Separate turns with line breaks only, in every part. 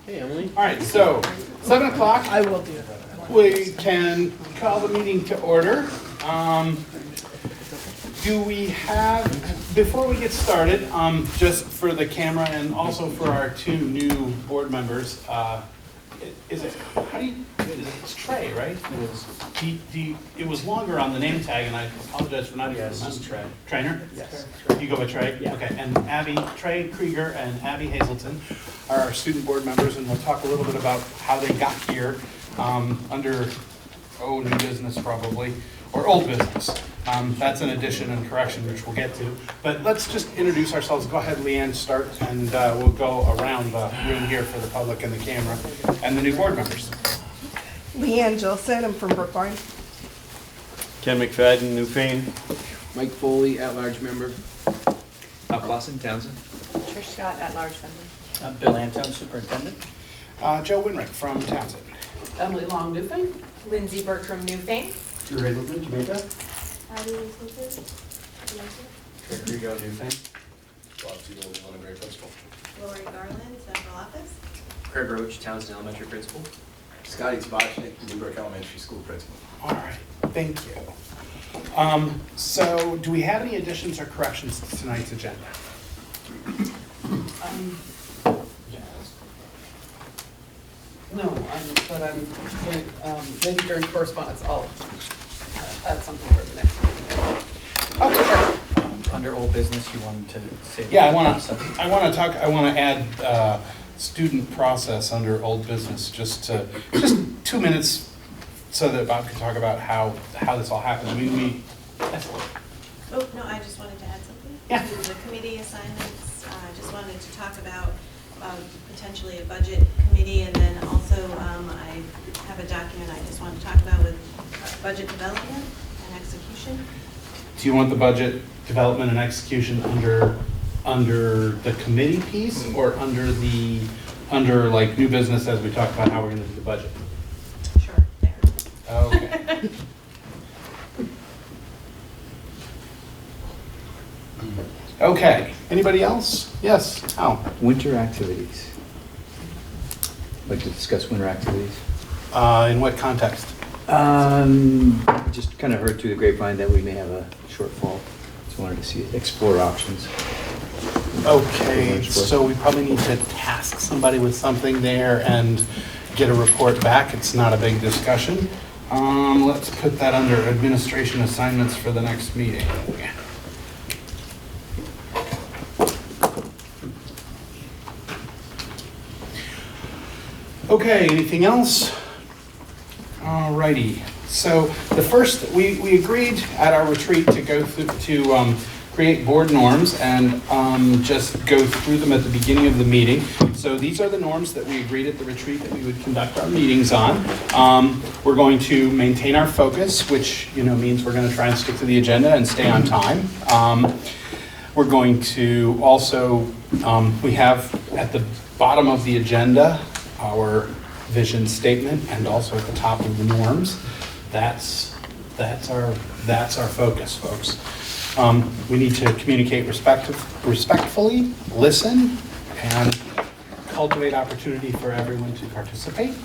Hey, Emily.
All right, so 7 o'clock,
I will do it.
we can call the meeting to order. Do we have, before we get started, just for the camera and also for our two new board members, is it, how do you, it's Trey, right? It was longer on the name tag, and I apologize for not even remembering.
Trey.
Trainer?
Yes.
You go by Trey?
Yeah.
Okay, and Trey Krieger and Abby Hazelton are our student board members, and we'll talk a little bit about how they got here under, new business probably, or old business. That's an addition and correction, which we'll get to. But let's just introduce ourselves. Go ahead, Leanne, start, and we'll go around the room here for the public and the camera, and the new board members.
Leanne Gilson, I'm from Brookline.
Ken McFadden, Newfane.
Mike Foley, at-large member.
Al Clausen, Townsend.
Trish Scott, at-large member.
Bill Antone, Superintendent.
Joe Winrick from Townsend.
Emily Long, Newfane. Lindsay Bertram, Newfane.
Drew Hazelton, Jamaica.
Abby Hazelton,
Trey Krieger, Newfane.
Bob Siegel, London Gray Principal.
Lori Garland, Central Office.
Craig Roach, Townsend Elementary Principal.
Scotty Spachnik, Newburgh Elementary School Principal.
All right, thank you. So do we have any additions or corrections to tonight's agenda?
No, but I'm, maybe during correspondence, I'll add something for the next meeting.
Okay.
Under old business, you wanted to say.
Yeah, I want to add student process under old business, just 2 minutes so that Bob can talk about how this all happened. I mean,
Oh, no, I just wanted to add something.
Yeah.
To the committee assignments, I just wanted to talk about potentially a budget committee, and then also I have a document I just want to talk about with budget development and execution.
do you want the budget development and execution under the committee piece, or under like new business as we talk about how we're going to do the budget?
Sure, there.
Okay. Okay, anybody else? Yes, Al?
Winter activities. Like to discuss winter activities?
In what context?
Just kind of heard through the grapevine that we may have a shortfall. Just wanted to explore options.
Okay, so we probably need to task somebody with something there and get a report back. It's not a big discussion. Let's put that under administration assignments for the next meeting. Okay, anything else? Alrighty, so the first, we agreed at our retreat to go through, to create board norms and just go through them at the beginning of the meeting. So these are the norms that we agreed at the retreat that we would conduct our meetings on. We're going to maintain our focus, which means we're going to try and stick to the agenda and stay on time. We're going to also, we have at the bottom of the agenda our vision statement, and also at the top of the norms. That's our focus, folks. We need to communicate respectfully, listen, and cultivate opportunity for everyone to participate.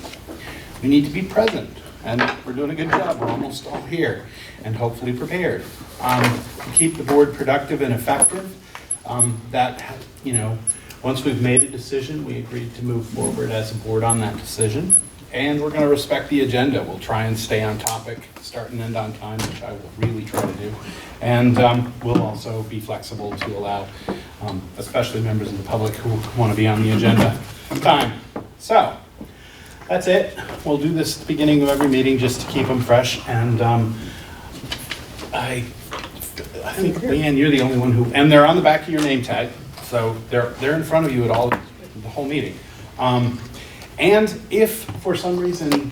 We need to be present, and we're doing a good job. We're almost all here, and hopefully prepared. To keep the board productive and effective, once we've made a decision, we agreed to move forward as a board on that decision. And we're going to respect the agenda. We'll try and stay on topic, start and end on time, which I will really try to do. And we'll also be flexible to allow, especially members of the public who want to be on the agenda, time. So that's it. We'll do this at the beginning of every meeting just to keep them fresh. And I think, Leanne, you're the only one who, and they're on the back of your name tag. So they're in front of you at the whole meeting. And if for some reason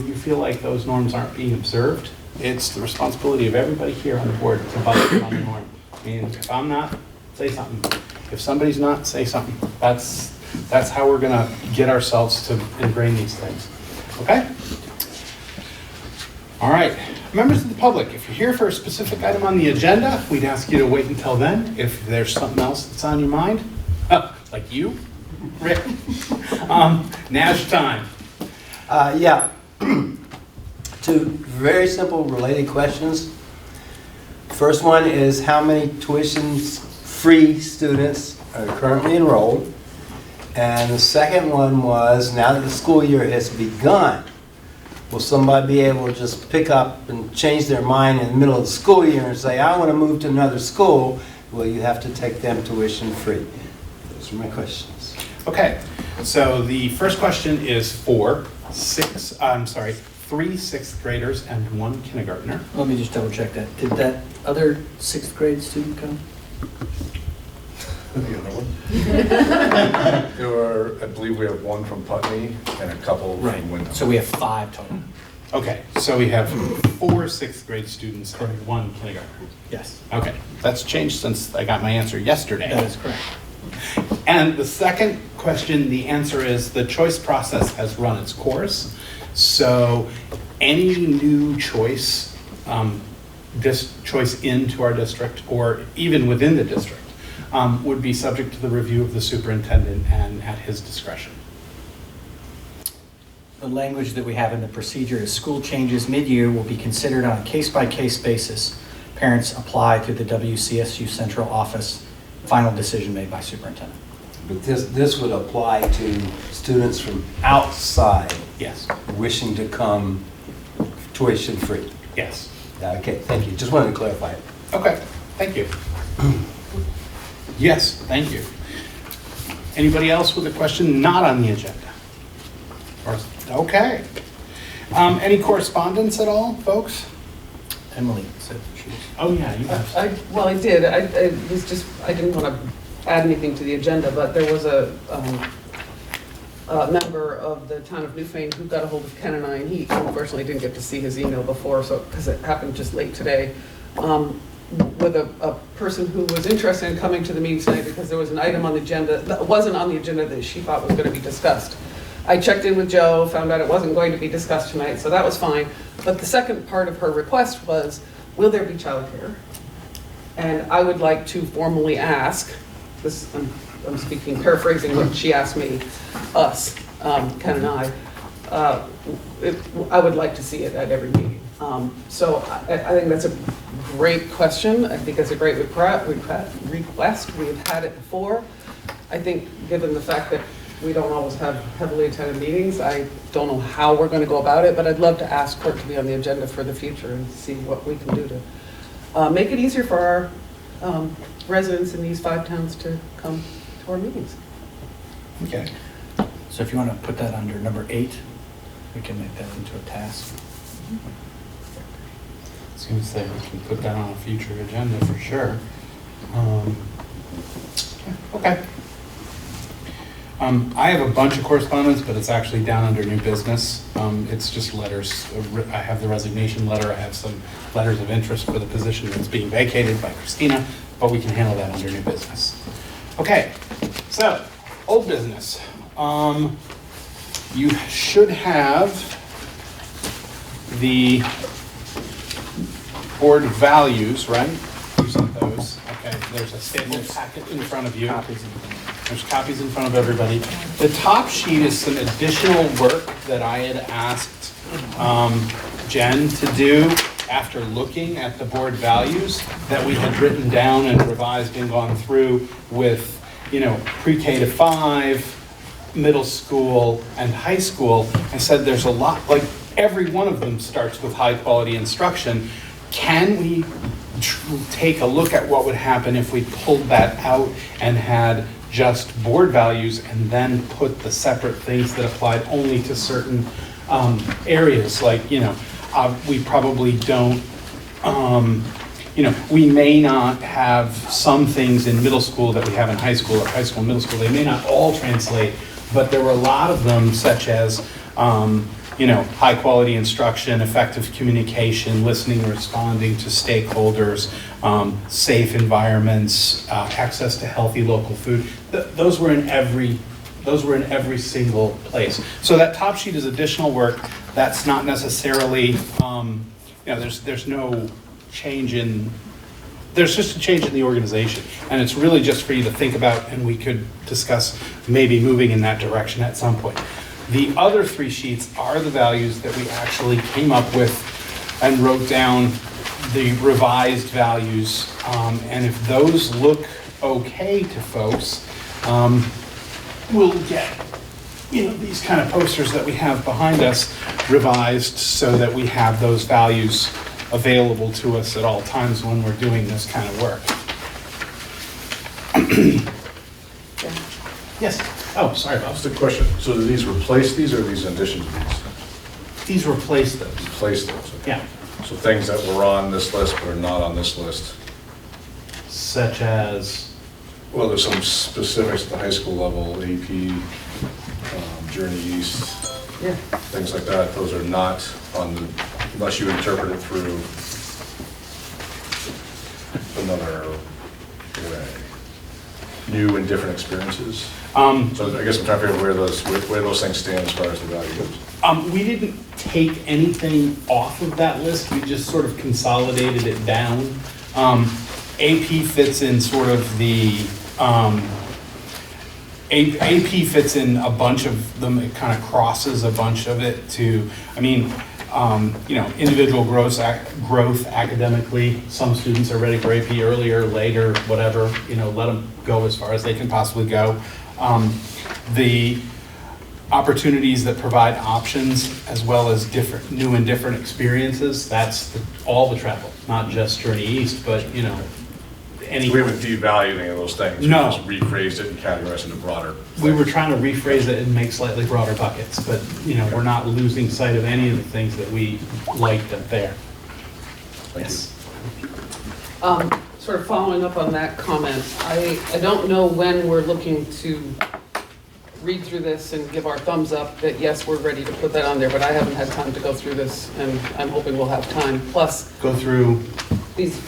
you feel like those norms aren't being observed, it's the responsibility of everybody here on the board to budget on the norm. I mean, if I'm not, say something. If somebody's not, say something. That's how we're gonna get ourselves to ingrain these things. Okay? All right, members of the public, if you're here for a specific item on the agenda, we'd ask you to wait until then. If there's something else that's on your mind, like you, Rick, now's your time.
Yeah. Two very simple related questions. First one is how many tuition-free students are currently enrolled? And the second one was, now that the school year has begun, will somebody be able to just pick up and change their mind in the middle of the school year and say, I want to move to another school? Well, you have to take them tuition-free. Those are my questions.
Okay, so the first question is for 3 sixth graders and 1 kindergartner.
Let me just double check that. Did that other 6th grade student come?
The other one? There were, I believe we have 1 from Putney and a couple from Wyndham.
So we have 5 total.
Okay, so we have 4 sixth grade students and 1 kindergartner.
Yes,
Okay, that's changed since I got my answer yesterday.
that is correct.
And the second question, the answer is the choice process has run its course. So any new choice, choice into our district or even within the district would be subject to the review of the superintendent and at his discretion.
The language that we have in the procedure is school changes mid-year will be considered on a case-by-case basis. Parents apply through the WCSU central office. Final decision made by superintendent.
But this would apply to students from outside
Yes,
wishing to come tuition-free.
yes.
Okay, thank you. Just wanted to clarify it.
Okay, thank you. Yes, thank you. Anybody else with a question not on the agenda? Okay. Any correspondence at all, folks?
Emily said she was.
Oh, yeah, you have.
Well, I did. I didn't want to add anything to the agenda, but there was a member of the town of Newfane who got a hold of Ken and I, and he unfortunately didn't get to see his email before, so, because it happened just late today, with a person who was interested in coming to the meeting tonight because there was an item on the agenda that wasn't on the agenda that she thought was going to be discussed. I checked in with Joe, found out it wasn't going to be discussed tonight, so that was fine. But the second part of her request was, will there be childcare? And I would like to formally ask, this, I'm speaking, paraphrasing what she asked me, us, Ken and I would like to see it at every meeting. So I think that's a great question. I think that's a great request. We've had it before. I think given the fact that we don't always have heavily attended meetings, I don't know how we're going to go about it, but I'd love to ask for it to be on the agenda for the future and see what we can do to make it easier for our residents in these 5 towns to come to our meetings.
Okay.
So if you want to put that under number 8, we can make that into a task.
I was going to say we can put that on a future agenda for sure. Okay. I have a bunch of correspondence, but it's actually down under new business. It's just letters. I have the resignation letter. I have some letters of interest for the position that's being vacated by Christina, but we can handle that under new business. Okay, so old business. You should have the board values, right? You sent those. Okay, there's a staple packet in front of you. There's copies in front of everybody. The top sheet is some additional work that I had asked Jen to do after looking at the board values that we had written down and revised and gone through with, pre-K to 5, middle school, and high school. I said there's a lot, like every one of them starts with high quality instruction. Can we take a look at what would happen if we pulled that out and had just board values and then put the separate things that applied only to certain areas? Like, we probably don't, we may not have some things in middle school that we have in high school or high school and middle school. They may not all translate, but there were a lot of them such as, high quality instruction, effective communication, listening and responding to stakeholders, safe environments, access to healthy local food. Those were in every single place. So that top sheet is additional work. That's not necessarily, there's no change in, there's just a change in the organization, and it's really just for you to think about, and we could discuss maybe moving in that direction at some point. The other 3 sheets are the values that we actually came up with and wrote down the revised values. And if those look okay to folks, we'll get, these kind of posters that we have behind us revised so that we have those values available to us at all times when we're doing this kind of work. Yes. Oh, sorry, Bob.
That's the question. So do these replace these or are these in addition to these?
These replace those.
Replace those? Okay.
Yeah.
So things that were on this list but are not on this list.
Such as,
Well, there's some specifics at the high school level, AP, Journey East,
Yeah.
things like that. Those are not on the, unless you interpret it through another way. New and different experiences. So I guess I'm trying to figure out where those things stand as far as the value goes.
we didn't take anything off of that list, we just sort of consolidated it down. AP fits in sort of the, AP fits in a bunch of them, it kind of crosses a bunch of it to, individual growth academically. Some students are ready for AP earlier, later, whatever, let them go as far as they can possibly go. The opportunities that provide options as well as new and different experiences, that's all the travel, not just Journey East, but, any.
We haven't devalued any of those things.
No.
We just rephrased it and categorized it into broader.
We were trying to rephrase it and make slightly broader buckets, but, we're not losing sight of any of the things that we liked up there.
Thank you.
Sort of following up on that comment, I don't know when we're looking to read through this and give our thumbs up that, yes, we're ready to put that on there, but I haven't had time to go through this, and I'm hoping we'll have time. Plus,
Go through,
these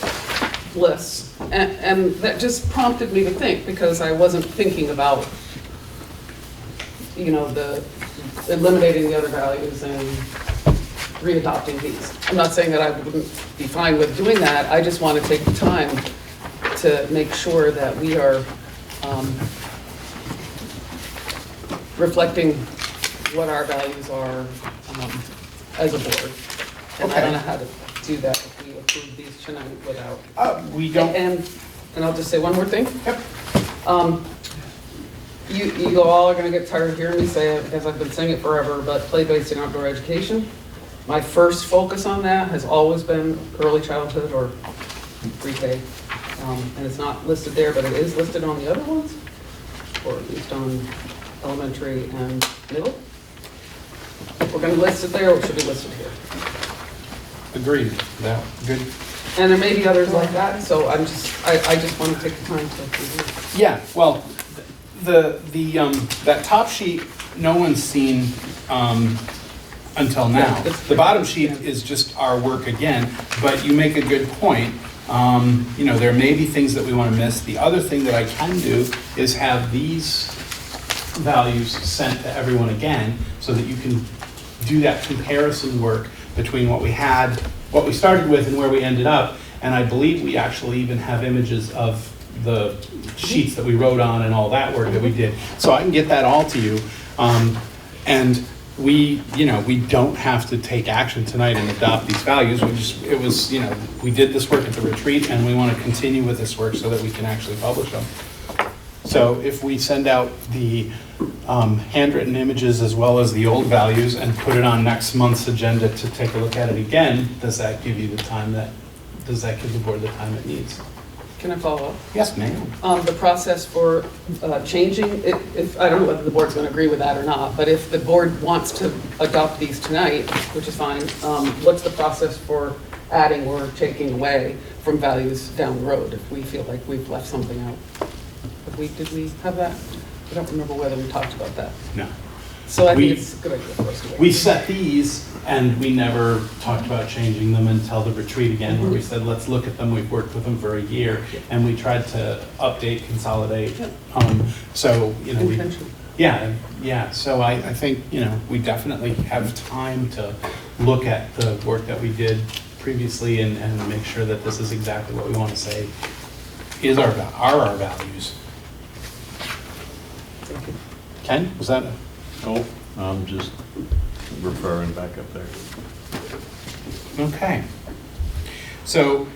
lists, and that just prompted me to think, because I wasn't thinking about, the eliminating the other values and readopting these. I'm not saying that I wouldn't be fine with doing that, I just want to take the time to make sure that we are reflecting what our values are as a board. And I don't know how to do that if we approve these tonight without.
we don't,
And I'll just say one more thing.
Yep.
You all are gonna get tired of hearing me say it, as I've been saying it forever, but play-based and outdoor education. My first focus on that has always been early childhood or pre-K. And it's not listed there, but it is listed on the other ones, or at least on elementary and middle. If we're gonna list it there, it should be listed here.
agreed, that, good.
And there may be others like that, so I just want to take the time to review.
Yeah, well, that top sheet, no one's seen until now.
Yeah, it's-
The bottom sheet is just our work again, but you make a good point. There may be things that we want to miss. The other thing that I can do is have these values sent to everyone again, so that you can do that comparison work between what we had, what we started with and where we ended up. And I believe we actually even have images of the sheets that we wrote on and all that work that we did. So I can get that all to you. And we don't have to take action tonight and adopt these values. We did this work at the retreat, and we want to continue with this work so that we can actually publish them. So if we send out the handwritten images as well as the old values and put it on next month's agenda to take a look at it again, does that give the board the time it needs?
Can I follow up?
Yes, ma'am.
The process for changing, if, I don't know whether the board's going to agree with that or not, but if the board wants to adopt these tonight, which is fine, what's the process for adding or taking away from values down the road if we feel like we've left something out? Did we have that? I don't remember whether we talked about that.
No.
So I
We-
think it's a good idea for us to wait.
We set these, and we never talked about changing them until the retreat again, where we said, let's look at them. We've worked with them for a year, and we tried to update, consolidate.
Intention.
Yeah, so I think, we definitely have time to look at the work that we did previously and make sure that this is exactly what we want to say are our values. Ken, was that?
Oh, I'm just referring back up there.
Okay. So,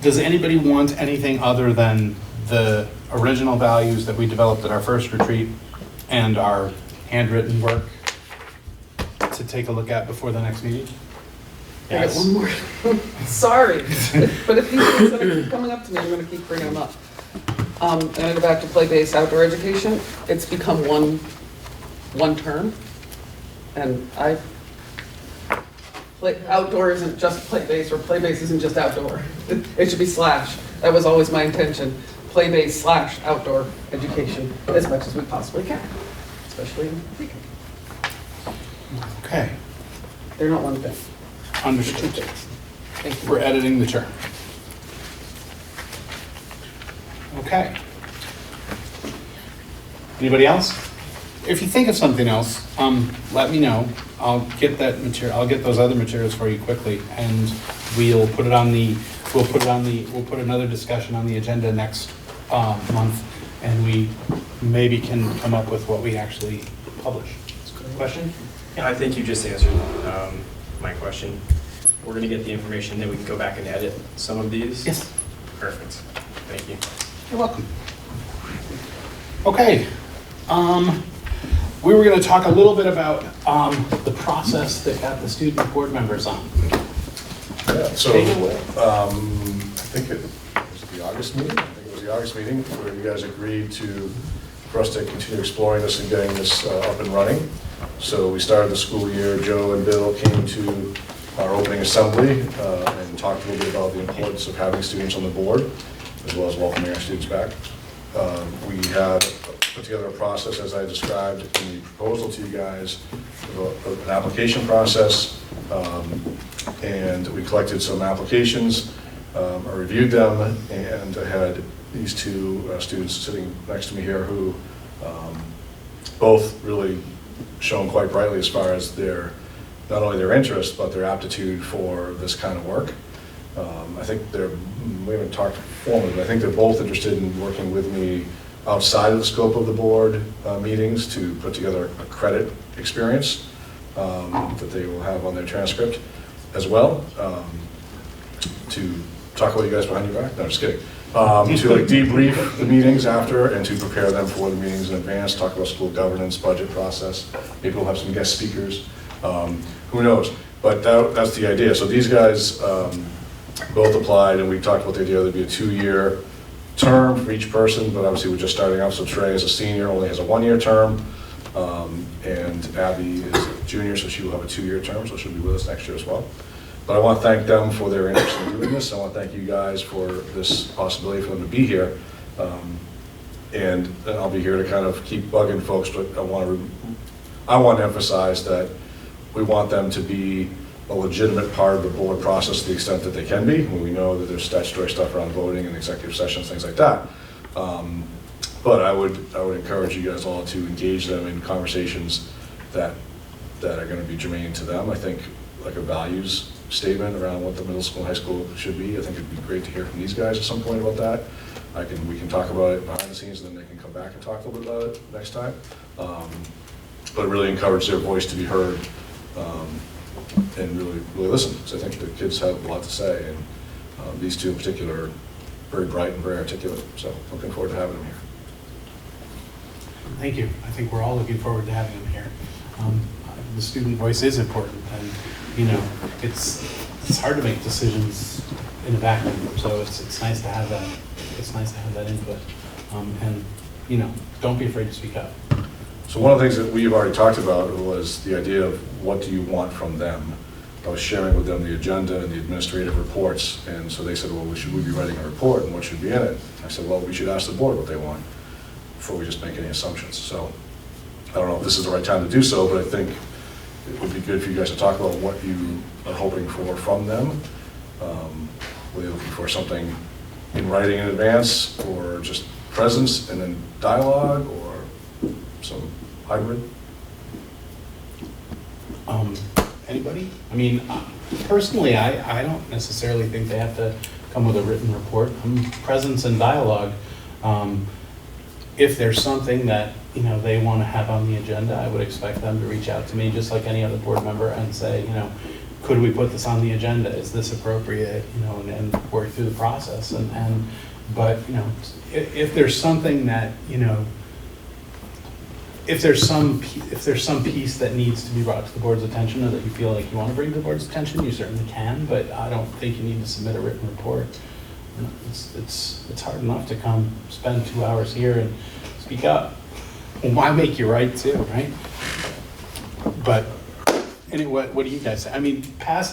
does anybody want anything other than the original values that we developed at our first retreat and our handwritten work to take a look at before the next meeting?
I got one more. Sorry, but if these things that are coming up to me, I'm gonna keep bringing them up. I'm gonna go back to play-based outdoor education. It's become one term, and outdoor isn't just play-based, or play-based isn't just outdoor. It should be slash. That was always my intention. Play-based / outdoor education, as much as we possibly can, especially in the weekend.
Okay,
They're not one thing.
understood.
Thank you.
We're editing the term. Okay. Anybody else? If you think of something else, let me know. I'll get that material, I'll get those other materials for you quickly, and we'll put another discussion on the agenda next month, and we maybe can come up with what we actually publish. Question?
Yeah, I think you just answered my question. We're going to get the information, then we can go back and edit some of these?
Yes.
Perfect. Thank you.
You're welcome. Okay. We were going to talk a little bit about the process that got the student board members on.
Yeah, so,
Take it away.
I think it was the August meeting? I think it was the August meeting where you guys agreed for us to continue exploring this and getting this up and running. So we started the school year, Joe and Bill came to our opening assembly and talked a little bit about the importance of having students on the board, as well as welcoming our students back. We had put together a process, as I described in the proposal to you guys, of an application process, and we collected some applications, I reviewed them, and I had these two students sitting next to me here who both really shone quite brightly as far as not only their interest, but their aptitude for this kind of work. I think we haven't talked formally, but I think they're both interested in working with me outside of the scope of the board meetings to put together a credit experience that they will have on their transcript as well, to talk about you guys behind your back. No, I'm just kidding. To like debrief the meetings after and to prepare them for the meetings in advance, talk about school governance, budget process. Maybe we'll have some guest speakers. Who knows? But that's the idea. So these guys both applied, and we talked about the idea there'd be a 2-year term for each person, but obviously we're just starting out. So Trey, as a senior, only has a 1-year term, and Abby is a junior, so she will have a 2-year term, so she'll be with us next year as well. But I want to thank them for their interest in doing this. I want to thank you guys for this possibility for them to be here. And I'll be here to kind of keep bugging folks, but I want to emphasize that we want them to be a legitimate part of the board process to the extent that they can be. We know that there's statutory stuff around voting and executive sessions, things like that. But I would encourage you guys all to engage them in conversations that are going to be germane to them. I think like a values statement around what the middle school and high school should be. I think it'd be great to hear from these guys at some point about that. We can talk about it behind the scenes, and then they can come back and talk a little bit about it next time. But really encourage their voice to be heard, and really listen, because I think the kids have a lot to say, and these two in particular are very bright and very articulate. So looking forward to having them here.
Thank you. I think we're all looking forward to having them here. The student voice is important, and it's hard to make decisions in a vacuum. So it's nice to have that. It's nice to have that input, and don't be afraid to speak up.
So one of the things that we've already talked about was the idea of what do you want from them. I was sharing with them the agenda and the administrative reports, and so they said, well, should we be writing a report, and what should be in it? I said, well, we should ask the board what they want before we just make any assumptions. So I don't know if this is the right time to do so, but I think it would be good for you guys to talk about what you are hoping for from them. Whether you're looking for something in writing in advance, or just presence and then dialogue, or some hybrid.
Anybody? I mean, Personally, I don't necessarily think they have to come with a written report. Presence and dialogue. If there's something that, they want to have on the agenda, I would expect them to reach out to me, just like any other board member, and say, could we put this on the agenda? Is this appropriate? And work through the process. But if there's something that, if there's some piece that needs to be brought to the board's attention, or that you feel like you want to bring to the board's attention, you certainly can. But I don't think you need to submit a written report. It's hard enough to come spend 2 hours here and speak up. Well, why make you write too, right? But anyway, what do you guys say? I mean,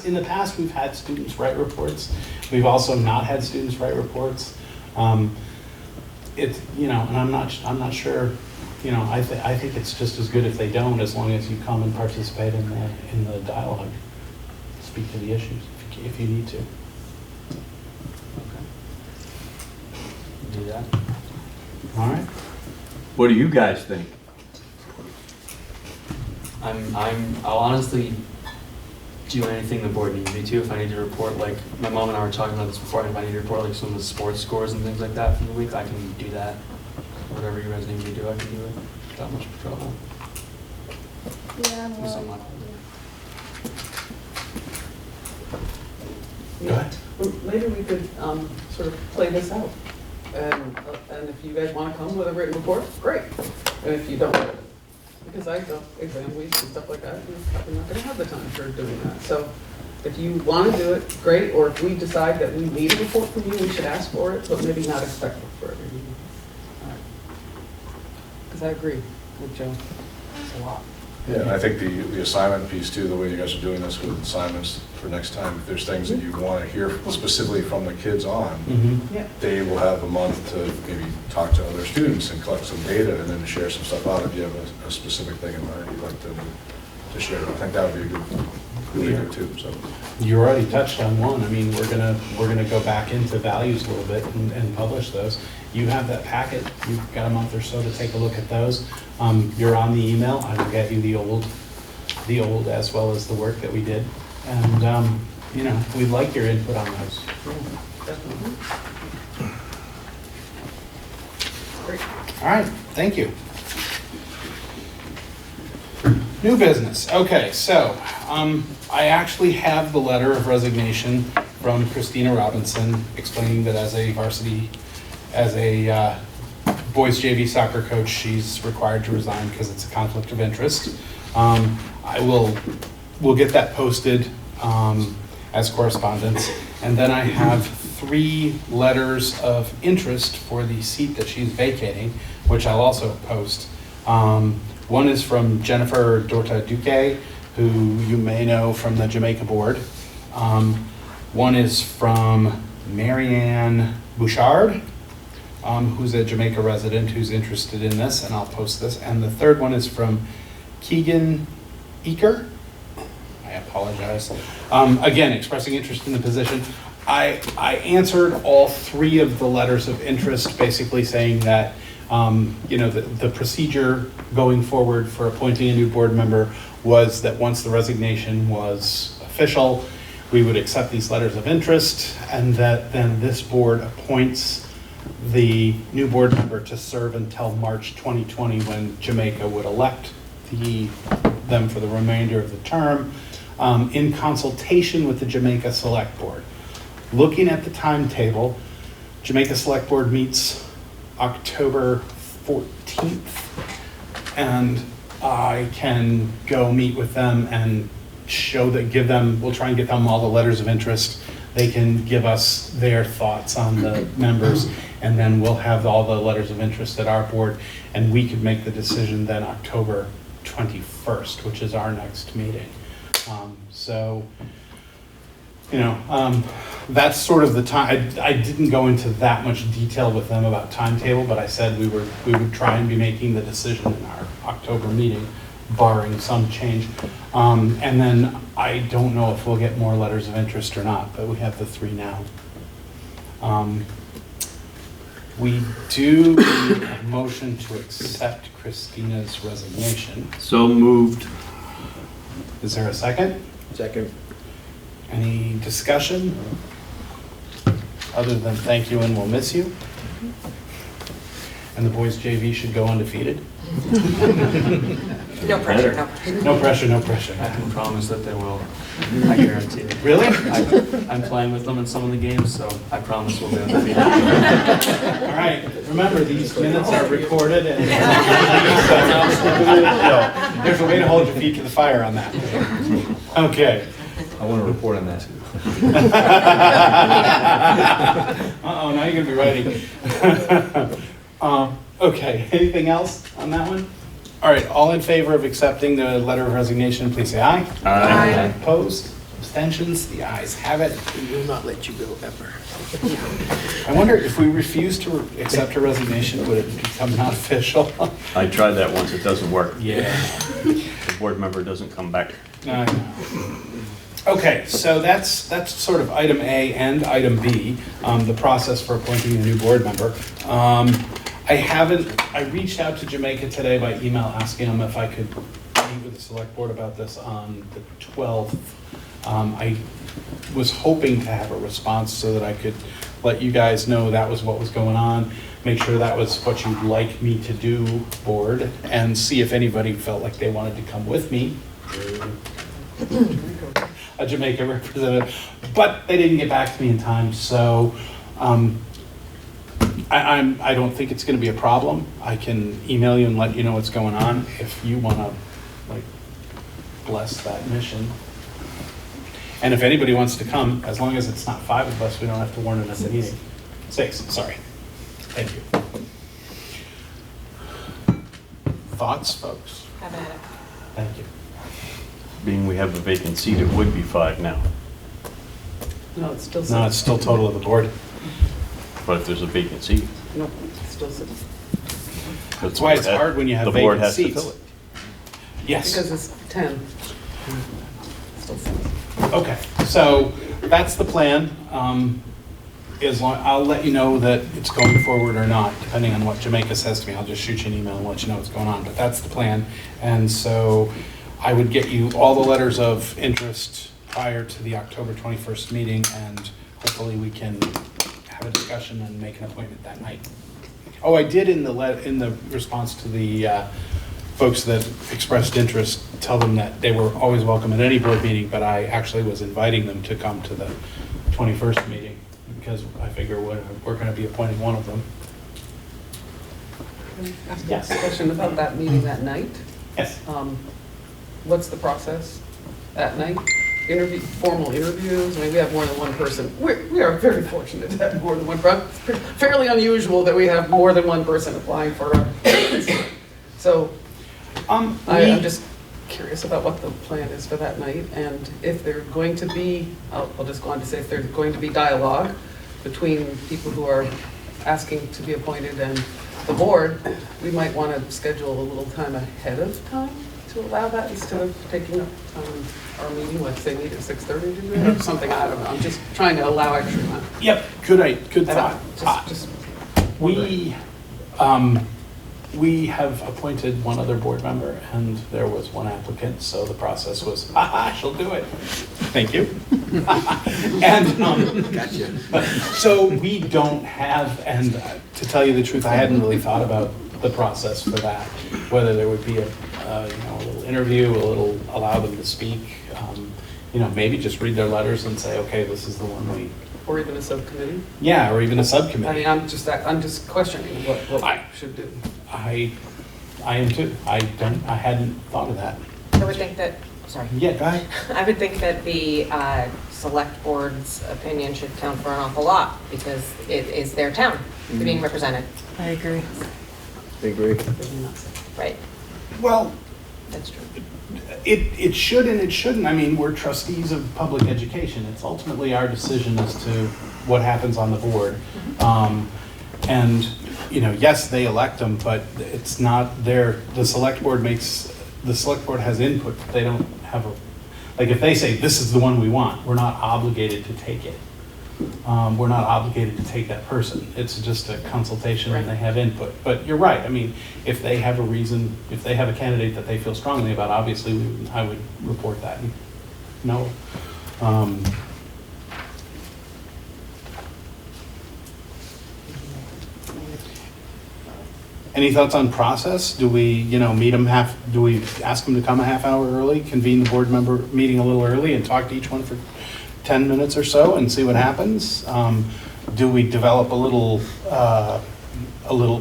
in the past, we've had students write reports. We've also not had students write reports. And I'm not sure. I think it's just as good if they don't, as long as you come and participate in the dialogue, speak to the issues if you need to.
Do that.
All right.
What do you guys think?
I'll honestly do anything the board needs me to. If I need to report, like my mom and I were talking about this before, if I need to report like some of the sports scores and things like that from the week, I can do that. Whatever you guys need me to do, I can do it without much trouble.
Yeah,
Do something like that.
Go ahead.
Well, maybe we could sort of play this out. And if you guys want to come with a written report, great. And if you don't, because I go exam weeks and stuff like that, you're probably not going to have the time for doing that. So if you want to do it, great. Or if we decide that we need a report from you, we should ask for it, but maybe not expect it for every meeting. Because I agree with Joe. It's a lot.
Yeah, and I think the assignment piece too, the way you guys are doing this with assignments for next time, if there's things that you want to hear specifically from the kids on,
Yeah.
they will have a month to maybe talk to other students and collect some data and then share some stuff out if you have a specific thing in mind you'd like them to share. I think that would be a good, really good too, so.
You already touched on one. I mean, we're gonna go back into values a little bit and publish those. You have that packet. You've got a month or so to take a look at those. You're on the email. I will get you the old as well as the work that we did. And we'd like your input on those.
Definitely. Great.
All right, thank you. New business. Okay, so I actually have the letter of resignation from Christina Robinson explaining that as a boys JV soccer coach, she's required to resign because it's a conflict of interest. We'll get that posted as correspondence. And then I have 3 letters of interest for the seat that she's vacating, which I'll also post. One is from Jennifer Dorta Duque, who you may know from the Jamaica board. One is from Marianne Bouchard, who's a Jamaica resident who's interested in this, and I'll post this. And the third one is from Keegan Eaker. I apologize. Again, expressing interest in the position. I answered all 3 of the letters of interest, basically saying that the procedure going forward for appointing a new board member was that once the resignation was official, we would accept these letters of interest, and that then this board appoints the new board member to serve until March 2020, when Jamaica would elect them for the remainder of the term, in consultation with the Jamaica Select Board. Looking at the timetable, Jamaica Select Board meets October 14th, and I can go meet with them and we'll try and get them all the letters of interest. They can give us their thoughts on the members, and then we'll have all the letters of interest at our board, and we could make the decision then October 21st, which is our next meeting. That's sort of the time. I didn't go into that much detail with them about timetable, but I said we would try and be making the decision in our October meeting, barring some change. And then I don't know if we'll get more letters of interest or not, but we have the 3 now. We do need a motion to accept Christina's resignation.
So moved.
Is there a second?
Second.
Any discussion? Other than thank you and we'll miss you? And the boys JV should go undefeated?
No pressure, no.
No pressure, no pressure.
I can promise that they will. I guarantee it.
Really?
I'm playing with them in some of the games, so I promise we'll be undefeated.
All right, remember, these minutes are recorded and there's a way to hold your feet to the fire on that. Okay.
I want to report on that.
Uh-oh, now you're gonna be writing. Okay, anything else on that one? All right, all in favor of accepting the letter of resignation, please say aye.
Aye.
Opposed? Abstentions? The ayes have it.
We will not let you go ever.
I wonder if we refuse to accept her resignation, would it become not official?
I tried that once, it doesn't work.
Yeah.
The board member doesn't come back.
I know. Okay, so that's sort of item A and item B, the process for appointing a new board member. I reached out to Jamaica today by email asking them if I could meet with the select board about this on the 12th. I was hoping to have a response so that I could let you guys know that was what was going on, make sure that was what you'd like me to do, board, and see if anybody felt like they wanted to come with me. A Jamaica representative, but they didn't get back to me in time, so I don't think it's going to be a problem. I can email you and let you know what's going on if you want to like bless that mission. And if anybody wants to come, as long as it's not 5 of us, we don't have to warn it at the meeting. 6, sorry. Thank you. Thoughts, folks?
Have at it.
Thank you.
Being we have a vacant seat, it would be 5 now.
No, it's still 6.
No, it's still total of the board.
But if there's a vacant seat,
No, it's still 6.
That's why it's hard when you have
the board
vacant
has to
seats.
fill it.
Yes.
Because it's 10. Still 6.
Okay, so that's the plan. I'll let you know that it's going forward or not, depending on what Jamaica says to me. I'll just shoot you an email and let you know what's going on, but that's the plan. And so I would get you all the letters of interest prior to the October 21st meeting, and hopefully we can have a discussion and make an appointment that night. Oh, I did in the response to the folks that expressed interest, tell them that they were always welcome at any board meeting, but I actually was inviting them to come to the 21st meeting because I figure we're going to be appointing one of them.
Can I ask
Yes.
a question about that meeting that night?
Yes.
What's the process at night? Formal interviews? I mean, we have more than one person. We are very fortunate to have more than one person. It's fairly unusual that we have more than one person applying for a vacancy. So I'm just curious about what the plan is for that night, and if there's going to be, I'll just go on to say, if there's going to be dialogue between people who are asking to be appointed and the board, we might want to schedule a little time ahead of time to allow that instead of taking up our meeting, let's say meet at 6:30 to do it, or something, I don't know. I'm just trying to allow extra time.
Yep, good thought.
Just
We have appointed one other board member, and there was one applicant, so the process was, she'll do it. Thank you. And
Gotcha.
so we don't have, and to tell you the truth, I hadn't really thought about the process for that, whether there would be a little interview, a little allow them to speak, maybe just read their letters and say, okay, this is the one we.
Or even a subcommittee.
Yeah, or even a
I
subcommittee.
mean, I'm just questioning what we should do.
I am too. I hadn't thought of that.
I would think that, sorry.
Yeah, go ahead.
I would think that the select board's opinion should count for an awful lot because it is their town being represented.
I agree.
I agree.
Right,
Well,
that's true.
it should and it shouldn't. I mean, we're trustees of public education. It's ultimately our decision as to what happens on the board. And, yes, they elect them, but it's not the select board has input. They don't have if they say, this is the one we want, we're not obligated to take it. We're not obligated to take that person. It's just a consultation and they have input. But you're right. I mean, if they have a reason, if they have a candidate that they feel strongly about, obviously I would report that. Um, Any thoughts on process? Do we, meet them do we ask them to come a half hour early, convene the board member meeting a little early and talk to each one for 10 minutes or so and see what happens? Do we develop a little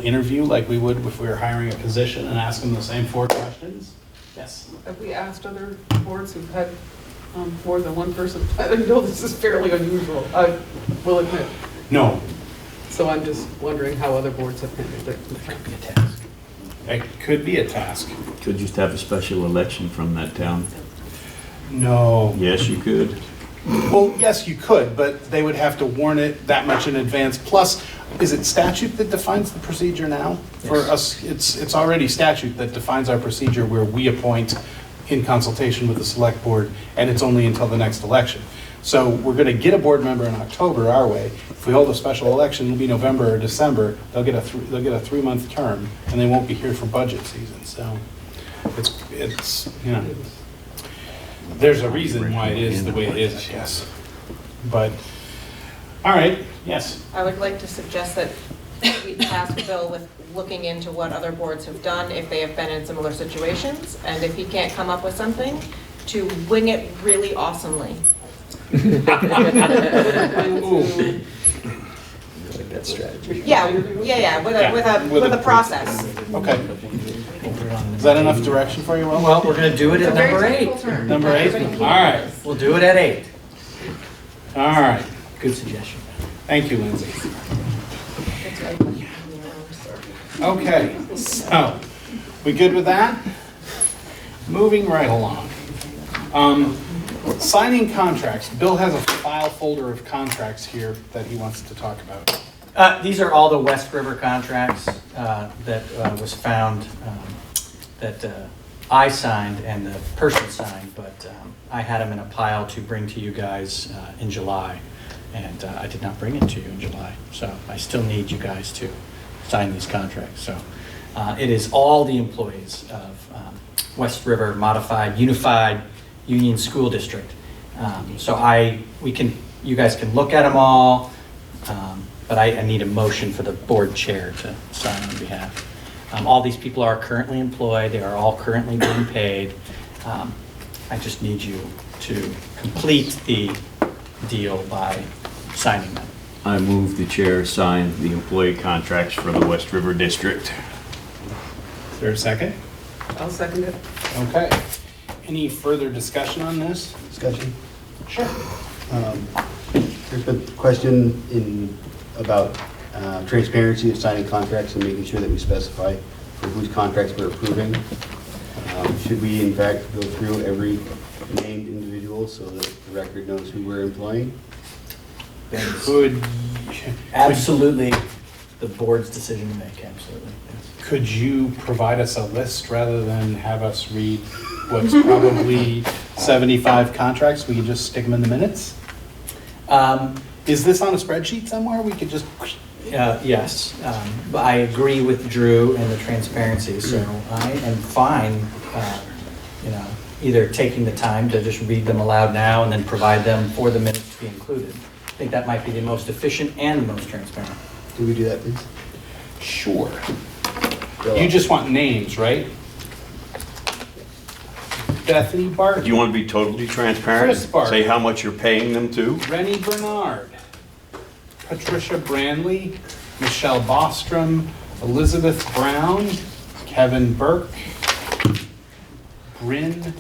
interview like we would if we were hiring a position and ask them the same 4 questions? Yes.
Have we asked other boards who've had more than one person? I know this is fairly unusual, I will admit.
No.
So I'm just wondering how other boards have handled it.
It could be a task.
Could just have a special election from that town.
No.
Yes, you could.
Well, yes, you could, but they would have to warn it that much in advance. Plus, is it statute that defines the procedure now? For us, it's already statute that defines our procedure where we appoint in consultation with the select board, and it's only until the next election. So we're going to get a board member in October our way. If we hold a special election, it'll be November or December. They'll get a 3-month term, and they won't be here for budget season. So it's there's a reason why it is the way it is, I guess. But all right, yes.
I would like to suggest that we task Bill with looking into what other boards have done if they have been in similar situations, and if he can't come up with something, to wing it really awesomely.
I like that strategy.
Yeah, with a process.
Okay. Is that enough direction for you, Will?
Well, we're going to do it at number 8.
Number 8? All right.
We'll do it at 8.
All right.
Good suggestion.
Thank you, Lindsay. Okay, so we good with that? Moving right along. Signing contracts. Bill has a file folder of contracts here that he wants to talk about.
These are all the West River contracts that was found that I signed and the person signed, but I had them in a pile to bring to you guys in July, and I did not bring it to you in July, so I still need you guys to sign these contracts. So it is all the employees of West River Modified Unified Union School District. So you guys can look at them all, but I need a motion for the board chair to sign on behalf. All these people are currently employed. They are all currently being paid. I just need you to complete the deal by signing them.
I move the chair sign the employee contracts for the West River District.
Is there a second?
I'll second it.
Okay. Any further discussion on this?
Discussion?
Sure.
There's been a question about transparency of signing contracts and making sure that we specify for whose contracts we're approving. Should we in fact go through every named individual so that the record knows who we're employing?
Could
Absolutely the board's decision to make, absolutely. Yes.
Could you provide us a list rather than have us read what's probably 75 contracts? We can just stick them in the minutes? Is this on a spreadsheet somewhere? We could just...
Yes, but I agree with Drew and the transparency, so I am fine, either taking the time to just read them aloud now and then provide them for the minutes to be included. I think that might be the most efficient and the most transparent.
Do we do that, please?
Sure. You just want names, right? Bethany Barton.
Do you want to be totally transparent?
Chris Barton.
Say how much you're paying them to?
Rennie Bernard. Patricia Brandley. Michelle Bostrom. Elizabeth Brown. Kevin Burke. Bryn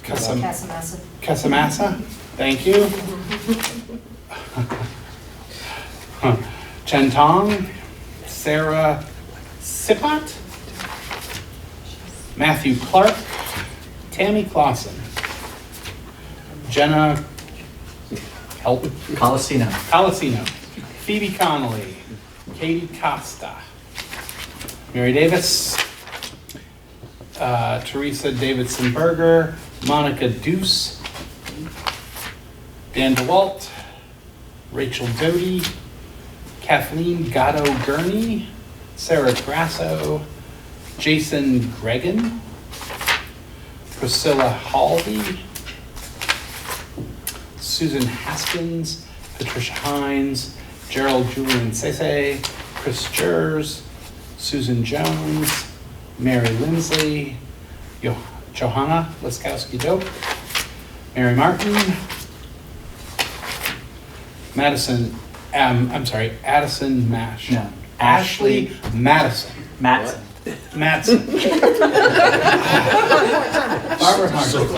Casamassa. Thank you. Chen Tong. Sarah Sipat. Matthew Clark. Tammy Clausen. Jenna Colasino. Phoebe Connolly. Katie Costa. Mary Davis. Teresa Davidson Berger. Monica Deuce. Dan DeWalt. Rachel Doty. Kathleen Gatto-Gurney. Sarah Grasso. Jason Gregan. Priscilla Halvey. Susan Haskins, Patricia Hines, Gerald Julian Sese, Chris Jers, Susan Jones, Mary Lindsley, Johanna Laskowski-Dope, Mary Martin, Addison Mash.
No.
Ashley Madison.
Mattson.
Matson. Barbara Marchant.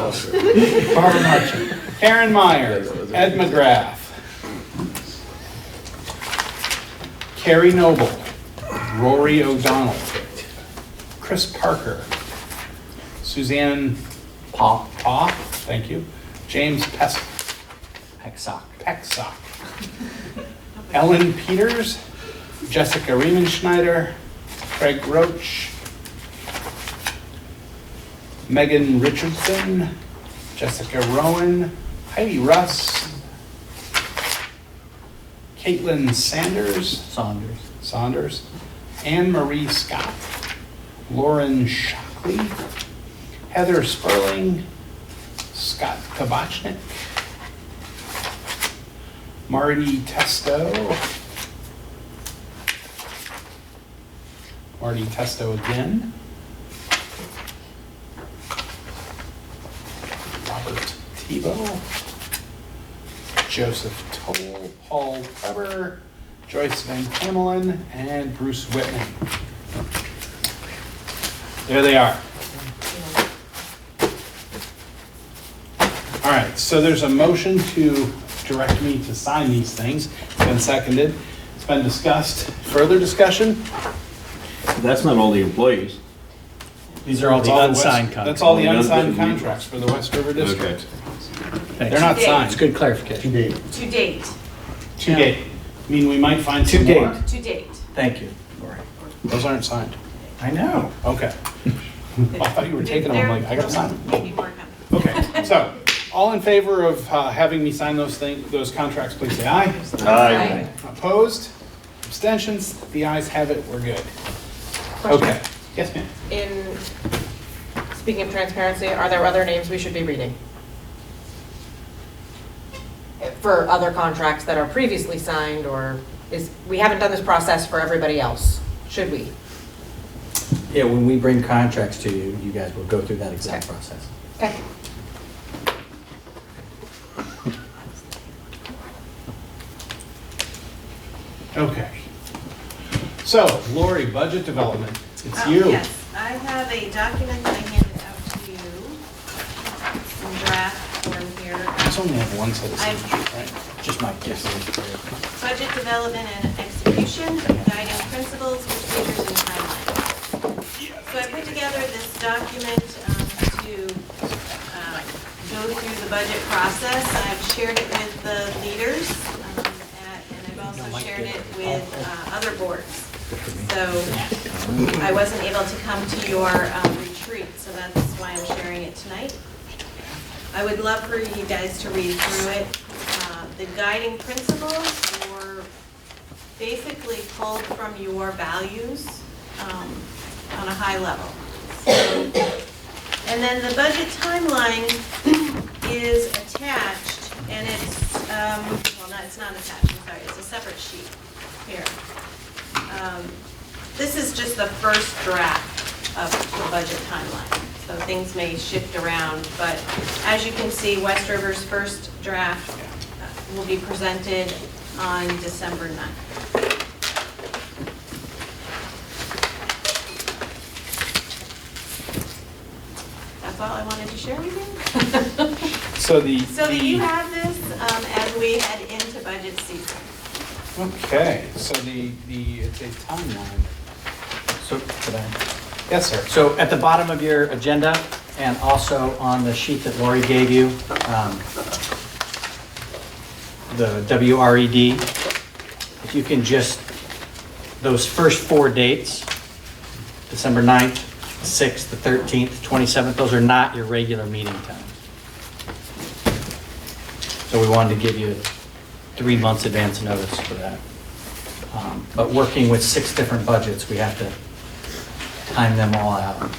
Barbara Marchant. Karen Meyer. Ed McGrath. Carrie Noble. Rory O'Donnell. Chris Parker. Suzanne
Paul.
Paw, thank you. James
Hexock.
Pecksock. Ellen Peters. Jessica Riemenschneider. Craig Roach. Megan Richardson. Jessica Rowan. Heidi Russ. Caitlin Saunders. Anne Marie Scott. Lauren Shockley. Heather Sperling. Scott Kabachnik. Marty Testo. Marty Testo again. Robert Tebow. Joseph Toll. Paul Weber. Joyce Van Camelin. And Bruce Whitman. There they are. All right, so there's a motion to direct me to sign these things. It's been seconded. It's been discussed. Further discussion?
That's not all the employees.
These are all the unsigned contracts.
That's all the unsigned contracts for the West River District. They're not
It's
signed.
good clarification.
To date.
To date. I mean, we might find
To
some more.
date.
To date.
Thank you, Lori.
Those aren't signed.
I know.
Okay. Well, I thought you were taking them, I'm like, I gotta sign them.
Maybe more coming.
Okay, so, all in favor of having me sign those contracts, please say aye.
Aye.
Opposed? Abstentions? The ayes have it, we're good. Okay. Yes, ma'am.
Speaking of transparency, are there other names we should be reading? For other contracts that are previously signed, or we haven't done this process for everybody else, should we?
Yeah, when we bring contracts to you, you guys will go through that exact process.
Okay.
Okay. So, Lori, budget development, it's you.
Yes, I have a document that I handed out to you, some draft form here.
It's only have one set of
I-
signatures, right?
Just my guess.
Budget development and execution, guiding principles, procedures, and timelines. So I put together this document to go through the budget process. I've shared it with the leaders, and I've also shared it with other boards. So I wasn't able to come to your retreat, so that's why I'm sharing it tonight. I would love for you guys to read through it. The guiding principles were basically pulled from your values on a high level. So, and then the budget timeline is attached, and it's, well, no, it's not attached, I'm sorry, it's a separate sheet here. This is just the first draft of the budget timeline, so things may shift around, but as you can see, West River's first draft will be presented on December 9th. That's all I wanted to share with you.
So the.
So that you have this as we head into budget season.
Okay, so it's a timeline.
So, could I?
Yes, sir.
So at the bottom of your agenda, and also on the sheet that Lori gave you, the WRED, if you can just, those first 4 dates, December 9th, 6th, the 13th, 27th, those are not your regular meeting times. So we wanted to give you 3 months advance notice for that. But working with 6 different budgets, we have to time them all out.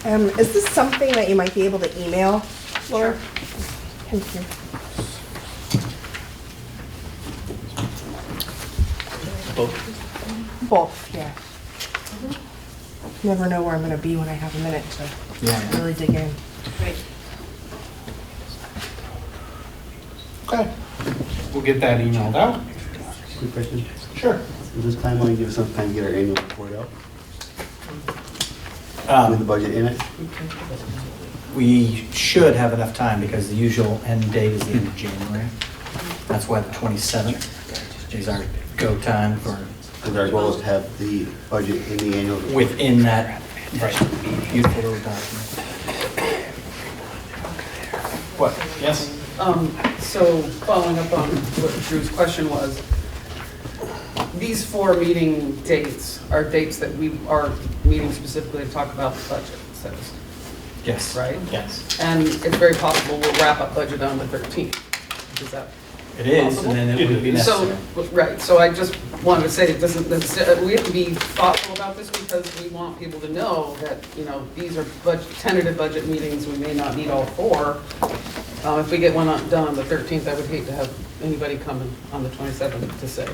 Is this something that you might be able to email, Laura? Thank you. Both, yeah. Never know where I'm gonna be when I have a minute to really dig in.
Great.
Okay. We'll get that emailed out.
Quick question.
Sure.
Will this timeline give us enough time to get our annual report out with the budget in it?
We should have enough time because the usual end date is the end of January. That's why the 27th is our go time for,
Because our goal is to have the budget in the annual report.
within that beautiful little document.
What? Yes?
So following up on what Drew's question was, these 4 meeting dates are dates that we are meeting specifically to talk about the budget, so,
Yes.
right?
Yes.
And it's very possible we'll wrap up budget on the 13th. Is that?
It is, and then it would be necessary.
So, right, so I just wanted to say, it doesn't necessarily, we have to be thoughtful about this because we want people to know that, you know, these are tentative budget meetings, we may not need all 4. If we get one done on the 13th, I would hate to have anybody come in on the 27th to say.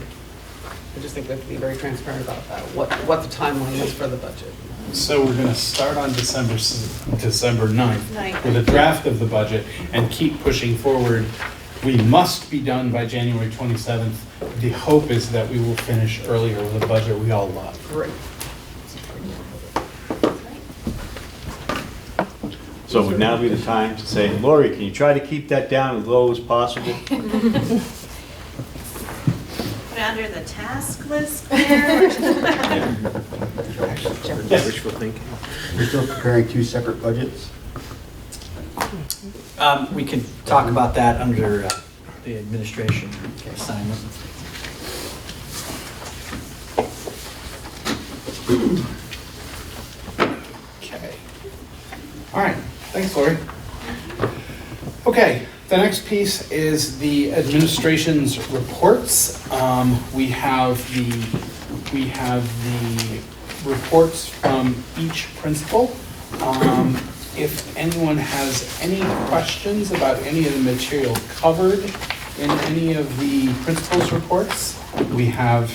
I just think we have to be very transparent about that, what the timeline is for the budget.
So we're going to start on December 9th
Ninth.
with a draft of the budget and keep pushing forward. We must be done by January 27th. The hope is that we will finish earlier with a budget we all love.
Great.
So would now be the time to say, Lori, can you try to keep that down as low as possible?
Put it under the task list there.
Wishful thinking.
We're still preparing 2 separate budgets.
We can talk about that under the administration assignment.
Okay. All right. Thanks, Lori. Okay. The next piece is the administration's reports. We have the reports from each principal. If anyone has any questions about any of the material covered in any of the principals' reports, we have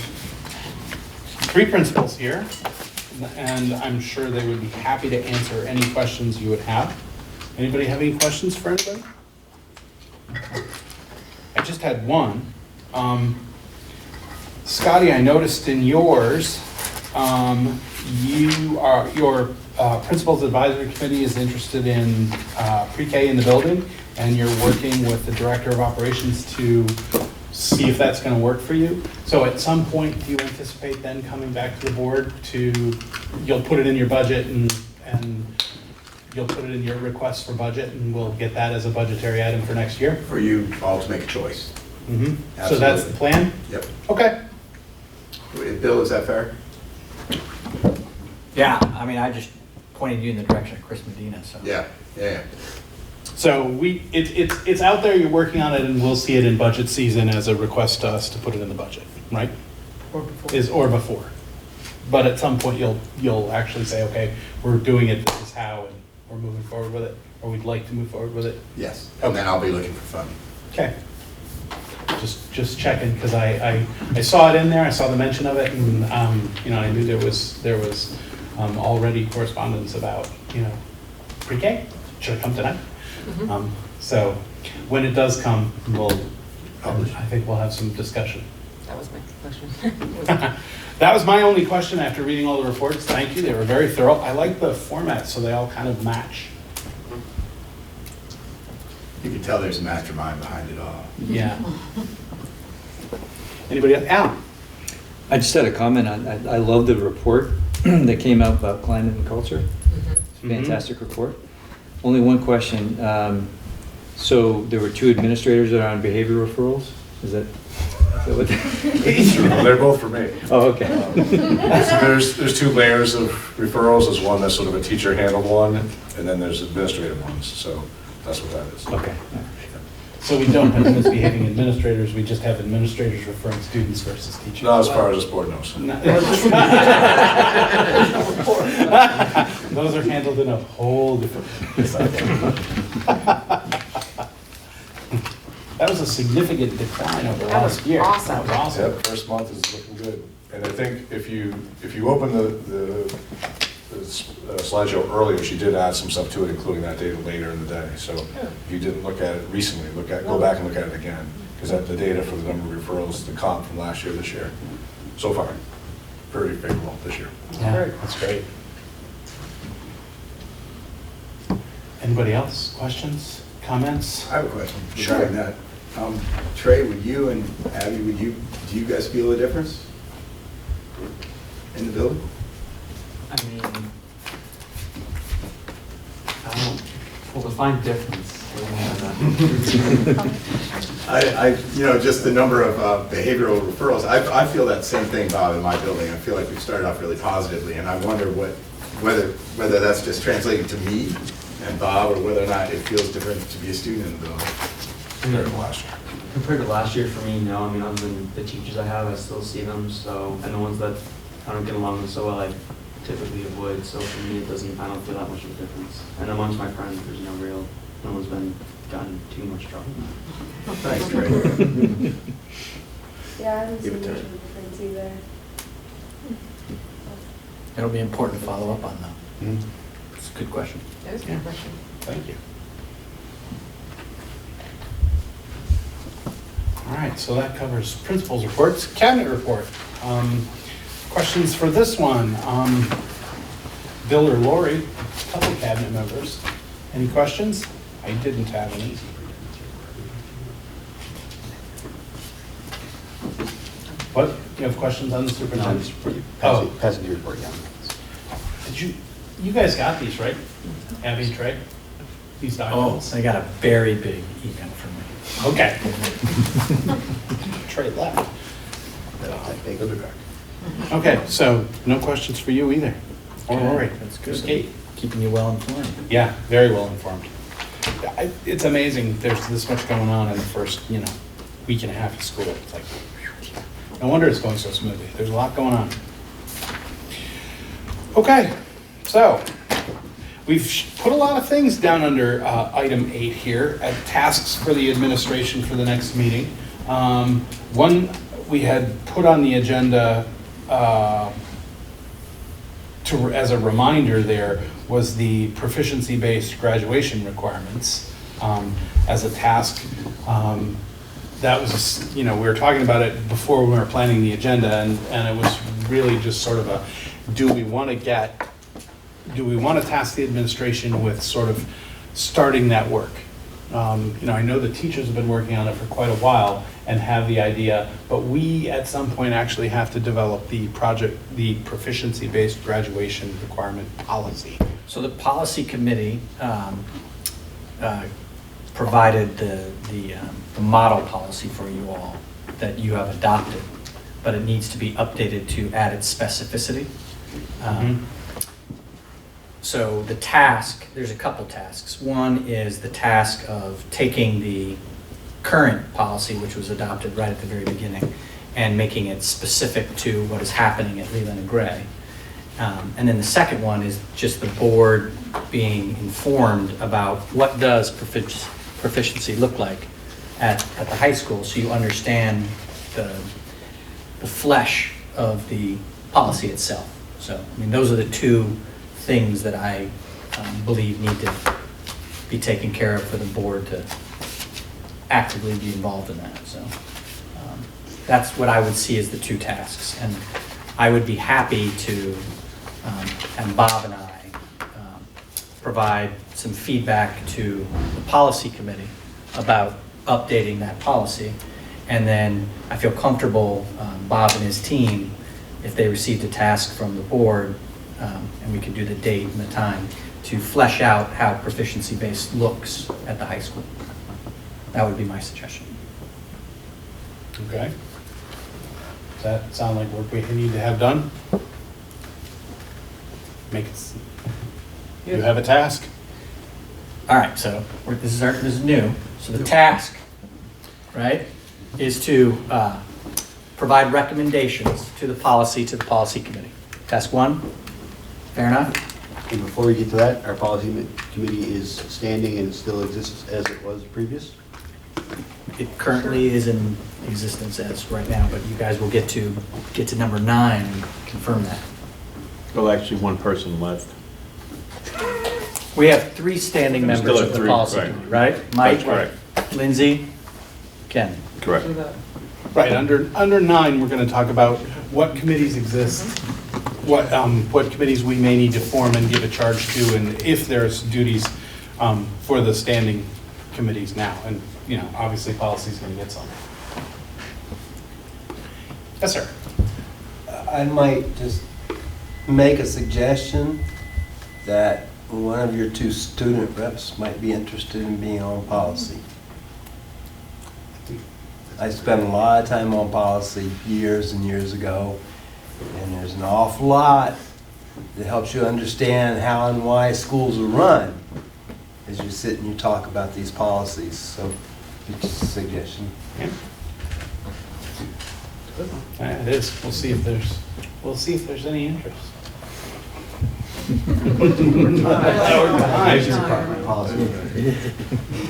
3 principals here, and I'm sure they would be happy to answer any questions you would have. Anybody have any questions for anybody? I just had one. Scotty, I noticed in yours, your Principals Advisory Committee is interested in pre-K in the building, and you're working with the Director of Operations to see if that's going to work for you. So at some point, do you anticipate then coming back to the board you'll put it in your budget and you'll put it in your request for budget, and we'll get that as a budgetary item for next year?
For you all to make a choice.
Mm-hmm. So that's the plan?
Yep.
Okay.
Bill, is that fair?
Yeah, I mean, I just pointed you in the direction of Chris Medina, so.
Yeah.
So it's out there, you're working on it, and we'll see it in budget season as a request to us to put it in the budget, right?
Or before.
Or before. But at some point, you'll actually say, okay, we're doing it, this is how, and we're moving forward with it, or we'd like to move forward with it.
Yes. And then I'll be looking for funding.
Okay. Just checking, because I saw it in there, I saw the mention of it, and, I knew there was already correspondence about, pre-K, should have come tonight. So when it does come, I think we'll have some discussion.
That was my question.
That was my only question after reading all the reports. Thank you, they were very thorough. I like the format, so they all kind of match.
You can tell there's a mastermind behind it all.
Yeah. Anybody else? Al?
I just had a comment on, I love the report that came out about climate and culture. It's a fantastic report. Only one question. So there were 2 administrators that are on behavior referrals? Is that what?
They're both for me.
Oh, okay.
So there's 2 layers of referrals. There's one that's sort of a teacher handled one, and then there's administrative ones. So that's what that is.
Okay.
So we don't have misbehaving administrators, we just have administrators referring students versus teachers.
Not as far as this board knows.
Those are handled in a whole different. That was a significant decline over
That was
last year.
awesome.
That was awesome.
Yep, first month is looking good. And I think if you open the slideshow earlier, she did add some stuff to it, including that data later in the day. So if you didn't look at it recently, go back and look at it again. Because the data for the number of referrals, the comp from last year, this year, so far, pretty favorable this year.
Yeah, that's great. Anybody else? Questions, comments?
I have a question
Sure.
regarding that. Trey, would you and Abby, do you guys feel a difference in the building?
I mean, I don't, well, define difference.
Just the number of behavioral referrals. I feel that same thing, Bob, in my building. I feel like we've started off really positively, and I wonder whether that's just translating to me and Bob, or whether or not it feels different to be a student in the building.
Compared to last year. Compared to last year, for me, no. I mean, other than the teachers I have, I still see them. So, and the ones that I don't get along with so well, I typically avoid. So for me, I don't feel that much of a difference. And amongst my friends, there's no one's gotten too much trouble.
Thanks, Trey.
Yeah, I don't see
Give it
much
to
of
her.
a difference either.
It'll be important to follow up on though. It's a good question.
That is a good question.
Thank you. All right, so that covers principals' reports. Cabinet report. Questions for this one? Bill or Lori, a couple cabinet members. Any questions? I didn't have any. What? You have questions on the superintendent's report? Oh,
Passing your report down.
you guys got these, right? Abby and Trey? These documents?
I got a very big email from me.
Okay. Trey left.
They'll be back.
Okay, so no questions for you either, or
Okay,
Lori.
that's good.
Just Kate.
Keeping you well informed.
Yeah, very well informed. It's amazing, there's this much going on in the first, week and a half of school. It's like, no wonder it's going so smoothly. There's a lot going on. Okay, so we've put a lot of things down under item 8 here at tasks for the administration for the next meeting. One we had put on the agenda as a reminder there was the proficiency-based graduation requirements as a task. That was, we were talking about it before we were planning the agenda, and it was really just sort of a, do we want to task the administration with sort of starting that work? I know the teachers have been working on it for quite a while and have the idea, but we at some point actually have to develop the proficiency-based graduation requirement policy.
So the policy committee provided the model policy for you all that you have adopted, but it needs to be updated to add its specificity. So the task, there's a couple tasks. One is the task of taking the current policy, which was adopted right at the very beginning, and making it specific to what is happening at Leland and Gray. And then the second one is just the board being informed about what does proficiency look like at the high school, so you understand the flesh of the policy itself. So, those are the two things that I believe need to be taken care of for the board to actively be involved in that. So that's what I would see as the two tasks. And I would be happy to, and Bob and I, provide some feedback to the policy committee about updating that policy. And then I feel comfortable, Bob and his team, if they received a task from the board, and we could do the date and the time, to flesh out how proficiency-based looks at the high school. That would be my suggestion.
Okay. Does that sound like work we need to have done? You have a task?
All right, so this is new. So the task, right, is to provide recommendations to the policy committee. Task 1, fair enough?
And before we get to that, our policy committee is standing and still exists as it was previous?
It currently is in existence as right now, but you guys will get to number 9 and confirm that.
Well, actually, one person left.
We have 3 standing
We
members
still
of
have
the
3,
policy
right.
committee, right? Mike,
That's correct.
Lindsay, Ken.
Correct.
Right, under 9, we're going to talk about what committees exist, what committees we may need to form and give a charge to, and if there's duties for the standing committees now. And, you know, obviously, policy's going to get some. Yes, sir.
I might just make a suggestion that one of your 2 student reps might be interested in being on policy. I spent a lot of time on policy years and years ago, and there's an awful lot that helps you understand how and why schools are run as you sit and you talk about these policies. So, just a suggestion.
It is. We'll see if there's any interest.
There's your department policy.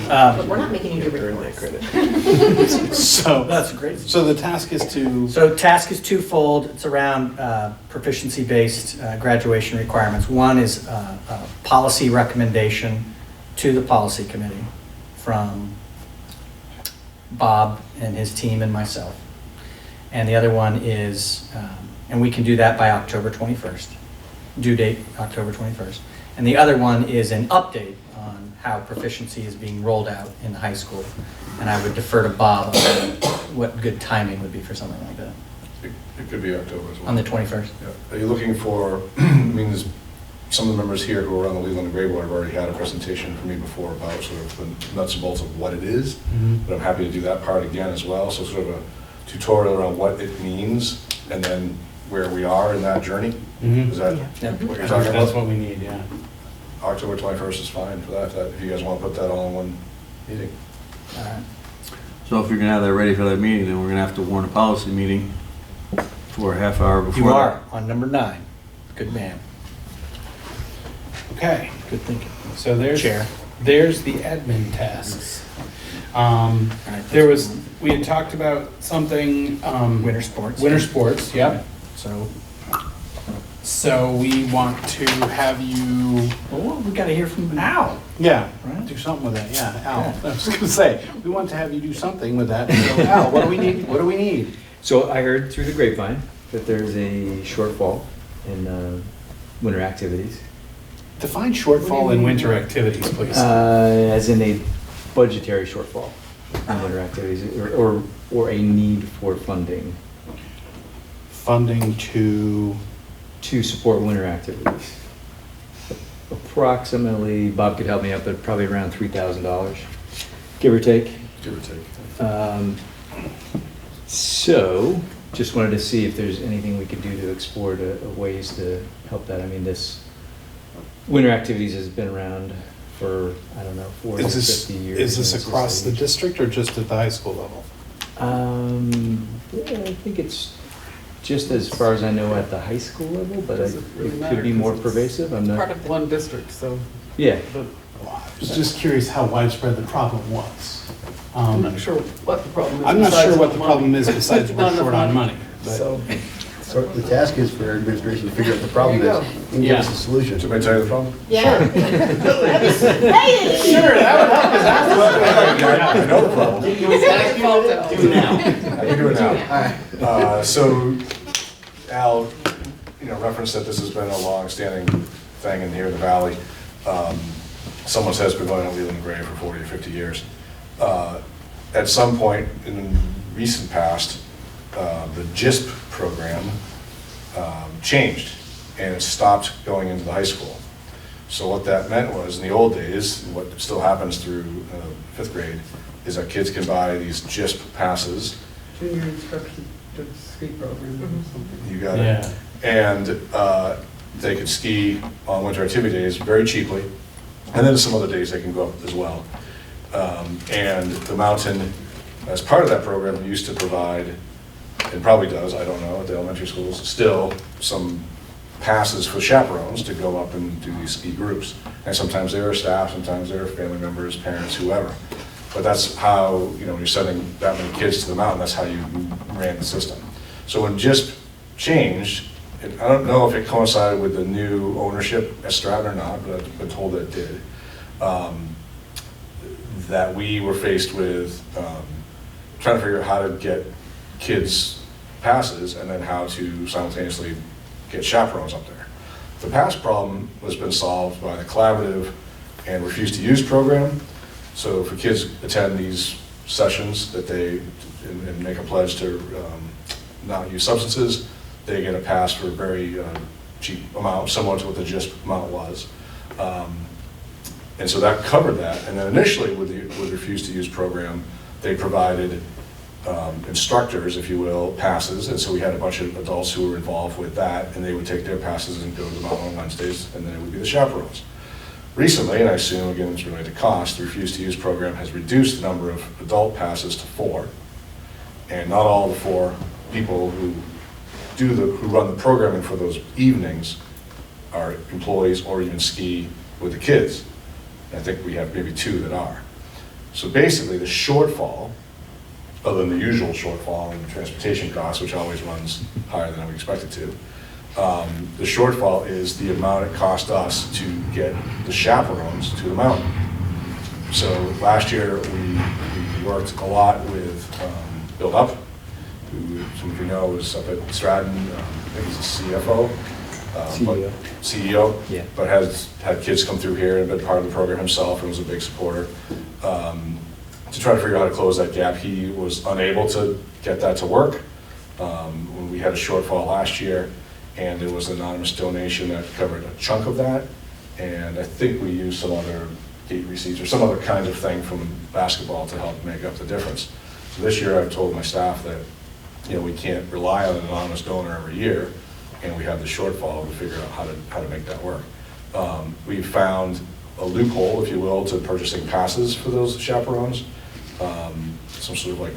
But we're not making you do reports.
So
That's great.
So the task is to.
So task is twofold. It's around proficiency-based graduation requirements. One is a policy recommendation to the policy committee from Bob and his team and myself. And the other one is, and we can do that by October 21st, due date October 21st. And the other one is an update on how proficiency is being rolled out in the high school. And I would defer to Bob on what good timing would be for something like that.
It could be October as well.
On the 21st?
Yeah. Are you looking for, I mean, there's some of the members here who are on the Leland and Gray Board have already had a presentation from me before about sort of the nuts and bolts of what it is, but I'm happy to do that part again as well. So sort of a tutorial around what it means and then where we are in that journey. Is that what you're talking about?
That's what we need, yeah.
October 21st is fine for that, if you guys want to put that all in one meeting.
All right.
So if you're gonna have that ready for that meeting, then we're gonna have to warn a policy meeting for a half hour before.
You
that.
are on number 9. Good man.
Okay.
Good thinking.
So there's
Chair.
There's the admin tasks.
There
was, we had talked about something.
Winter sports.
Winter sports, yep.
So
we want to have you.
well, we got to hear from Al.
Yeah,
Right.
do something with that, yeah, Al.
Yeah.
I was gonna say, we want to have you do something with that. So Al, what do we need, what do we need?
So I heard through the grapevine that there's a shortfall in winter activities.
Define shortfall in winter activities, please.
As in a budgetary shortfall in winter activities, or a need for funding
Funding to,
support winter activities. Approximately, Bob could help me out, but probably around $3,000, give or take.
Give or take.
So, just wanted to see if there's anything we could do to explore ways to help that. I mean, this winter activities has been around for, I don't know, 40 or 50 years.
is this
and it's
across
just
the district or just at the high school level?
Yeah, I think it's just as far as I know at the high school level, but
Does
it
it really
could
matter?
be more
'Cause it's
pervasive. I'm
Part
not.
of the
One district, so.
Yeah.
I was just curious how widespread the problem was.
I'm not sure what the problem is.
I'm not
besides
sure what
not
the
money.
problem is besides we're
Not enough
short on money. but-
So,
So the task is for our administration to figure out the problem
There you
is and give us
Yeah.
a solution.
Should I tell you the problem?
Yeah.
Sure, that would help, 'cause that's what-
I know the problem.
do now.
I can do it now. So Al, referenced that this has been a long-standing thing in here in the valley. Someone says it's been going on Leland and Gray for 40 or 50 years. At some point in the recent past, the GISP program changed and it stopped going into the high school. So what that meant was, in the old days, what still happens through 5th grade, is that kids can buy these GISP passes.
Junior instruction to ski program or something.
You got
Yeah.
it. And they could ski on winter activity days very cheaply. And then some other days they can go up as well. And the mountain, as part of that program, used to provide, and probably does, I don't know, at the elementary schools, still some passes for chaperones to go up and do these ski groups. And sometimes they're staff, sometimes they're family members, parents, whoever. But that's how, when you're sending that many kids to the mountain, that's how you ran the system. So when GISP changed, I don't know if it coincided with the new ownership at Stratton or not, but I've been told that it did. That we were faced with trying to figure out how to get kids passes and then how to simultaneously get chaperones up there. The pass problem has been solved by the collaborative and refuse to use program. So if kids attend these sessions that and make a pledge to not use substances, they get a pass for a very cheap amount, similar to what the GISP amount was. And so that covered that. And then initially with the refuse to use program, they provided instructors, if you will, passes. And so we had a bunch of adults who were involved with that, and they would take their passes and go to the mountain on Wednesdays, and then it would be the chaperones. Recently, and I assume again it's related to cost, the refuse to use program has reduced the number of adult passes to 4. And not all the 4 people who run the programming for those evenings are employees or even ski with the kids. I think we have maybe 2 that are. So basically the shortfall, other than the usual shortfall in transportation costs, which always runs higher than we expect it to, the shortfall is the amount it cost us to get the chaperones to the mountain. So last year we worked a lot with Build Up, who some of you know is up at Stratton. I think he's a CFO.
CEO.
CEO,
yeah.
But has had kids come through here and been part of the program himself and was a big supporter. To try to figure out how to close that gap, he was unable to get that to work. When we had a shortfall last year, and there was an anonymous donation that covered a chunk of that, and I think we used some other gate receipts or some other kind of thing from basketball to help make up the difference. So this year I've told my staff that we can't rely on an anonymous donor every year, and we have the shortfall to figure out how to make that work. We found a loophole, if you will, to purchasing passes for those chaperones. Some sort of like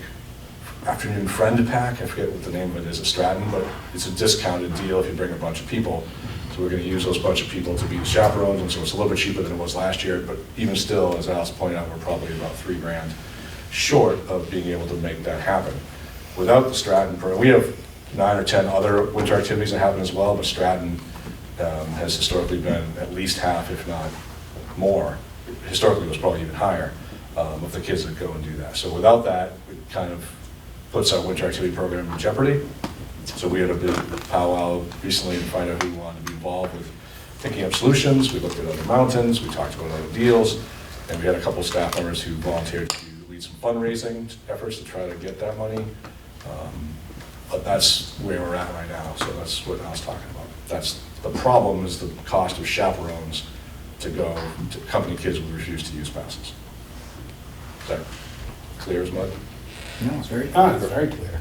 afternoon friend pack, I forget what the name of it is at Stratton, but it's a discounted deal if you bring a bunch of people. So we're going to use those bunch of people to be the chaperones, and so it's a little bit cheaper than it was last year, but even still, as Alice pointed out, we're probably about $3,000 short of being able to make that happen. Without the Stratton program, we have 9 or 10 other winter activities that happen as well, but Stratton has historically been at least half, if not more. Historically, it was probably even higher of the kids that go and do that. So without that, it kind of puts our winter activity program in jeopardy. So we had a big powwow recently to find out who wanted to be involved with thinking up solutions. We looked at other mountains, we talked about other deals, and we had a couple of staff members who volunteered to lead some fundraising efforts to try to get that money. But that's where we're at right now, so that's what I was talking about. That's the problem, is the cost of chaperones to go to accompany kids who refuse to use passes. Is that clear as mud?
No, it's very
It's very clear.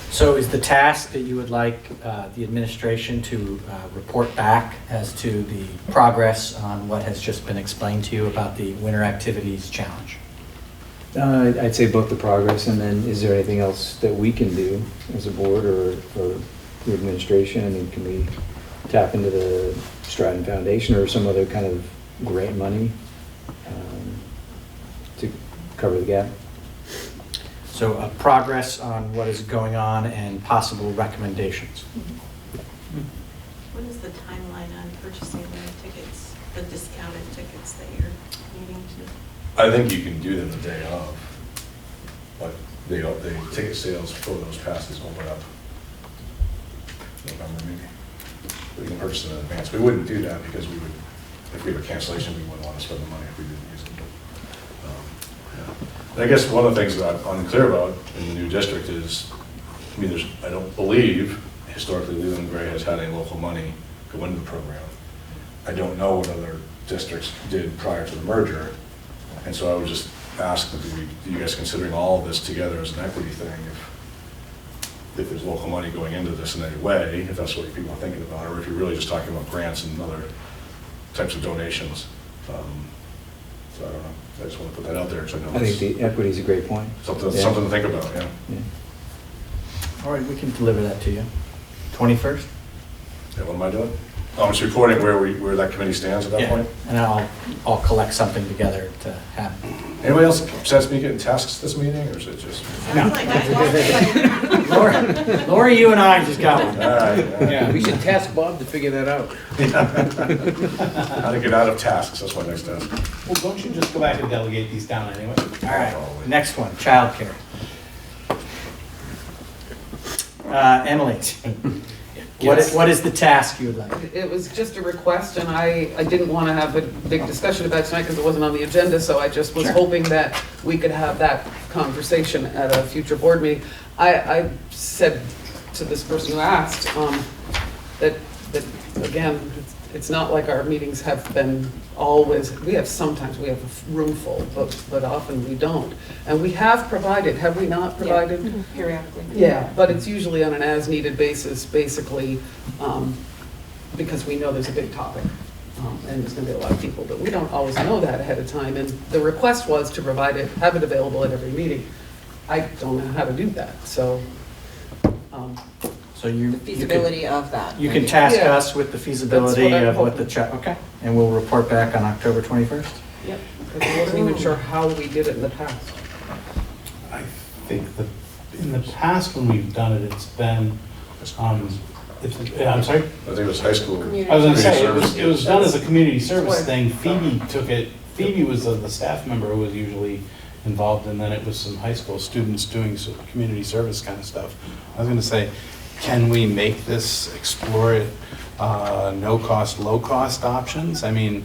So is the task that you would like the administration to report back as to the progress on what has just been explained to you about the winter activities challenge?
I'd say both the progress, and then is there anything else that we can do as a board or the administration? I mean, can we tap into the Stratton Foundation or some other kind of grant money to cover the gap?
So progress on what is going on and possible recommendations.
What is the timeline on purchasing the tickets, the discounted tickets that you're needing to?
I think you can do them the day of, but the ticket sales for those passes will went up November maybe. We can purchase them in advance. We wouldn't do that because we would, if we have a cancellation, we wouldn't want to spend the money if we didn't use it. And I guess one of the things that I'm unclear about in the new district is, I mean, I don't believe historically Leland and Gray has had any local money go into the program. I don't know what other districts did prior to the merger. And so I would just ask that you guys considering all of this together as an equity thing, if there's local money going into this in any way, if that's what people are thinking about, or if you're really just talking about grants and other types of donations. So I don't know. I just want to put that out there because I know
I think the equity is a great point.
something to think about. Yeah.
All right, we can deliver that to you. 21st?
Yeah, what am I doing? I'm just reporting where that committee stands at that
Yeah,
point.
and I'll collect something together to have.
Anybody else sense me getting tasks this meeting, or is it just?
Sounds like I
Lori, you and I just got one.
All right.
Yeah, we should task Bob to figure that out.
How to get out of tasks, that's my next task.
Well, don't you just go back and delegate these down anyway?
All right, next one, childcare. Emily, what is the task you would like?
It was just a request, and I didn't want to have a big discussion about it tonight because it wasn't on the agenda, so I just was
Sure.
hoping that we could have that conversation at a future board meeting. I said to this person who asked, that again, it's not like our meetings have been always, sometimes we have a room full, but often we don't. And we have provided, have we not provided?
Periodically.
Yeah, but it's usually on an as-needed basis, basically, because we know there's a big topic. And there's gonna be a lot of people, but we don't always know that ahead of time. And the request was to provide it, have it available at every meeting. I don't know how to do that, so.
So you.
The feasibility of that.
You can task
Yeah.
us with the feasibility
That's what I'm
of what the,
hoping.
okay, and we'll report back on October 21st.
Yep, because I wasn't even sure how we did it in the past.
I think that in the past when we've done it, it's been, I'm sorry?
I think it was high school.
I was gonna say,
Community
it was done as a community service
Right.
thing. Phoebe took it, Phoebe was the staff member who was usually involved, and then it was some high school students doing some community service kind of stuff. I was gonna say, can we make this, explore it, no-cost, low-cost options? I mean,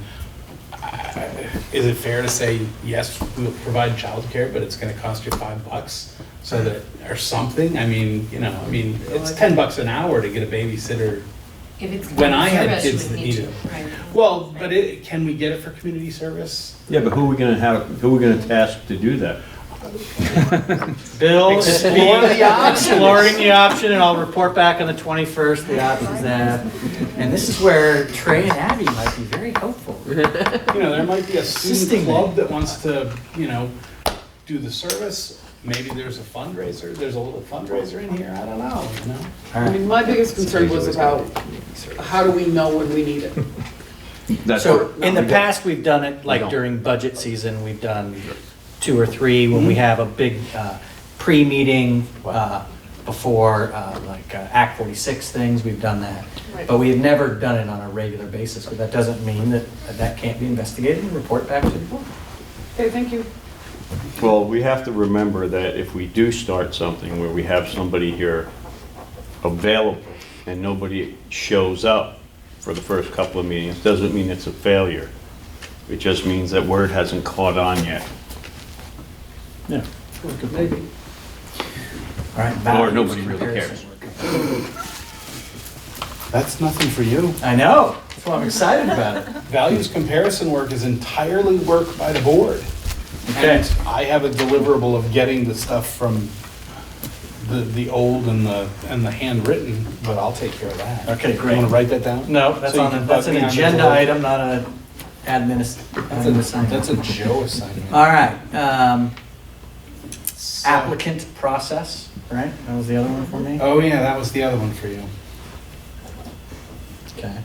is it fair to say, yes, we'll provide childcare, but it's gonna cost you $5 so that, or something? I mean, it's $10 an hour to get a babysitter.
If it's
When I had
service,
kids
we
that
need
needed
to, right.
Well, but can we get it for community service?
Yeah, but who are we gonna task to do that?
Bill is
Explore the option.
exploring the option, and I'll report back on the 21st, the options that. And this is where Trey and Abby might be very helpful.
There might be a
Assisting
student
me.
club that wants to, do the service. Maybe there's a fundraiser, there's a little fundraiser in here, I don't know,
All
I mean, my biggest concern was about how do we know when we need it?
So in the past, we've done it like during budget season, we've done 2 or 3 when we have a big pre-meeting before Act 46 things, we've done that.
Right.
But we have never done it on a regular basis, but that doesn't mean that that can't be investigated and report back to the board.
Okay, thank you.
Well, we have to remember that if we do start something where we have somebody here available and nobody shows up for the first couple of meetings, doesn't mean it's a failure. It just means that word hasn't caught on yet.
Yeah.
Maybe.
All right.
Or
values
nobody really
comparison.
That's nothing for you.
I know, that's why I'm excited about it.
Values comparison work is entirely work by the board.
Okay.
And I have a deliverable of getting the stuff from the old and the handwritten, but I'll take care of that.
Okay, great.
You want to write that down?
No, that's
So you
on,
can
that's
bug
an
me on the
agenda
board.
item, not an
That's a Joe assignment.
All right, applicant process, right? That was the other one for me?
Oh, yeah, that was the other one for you.
Okay.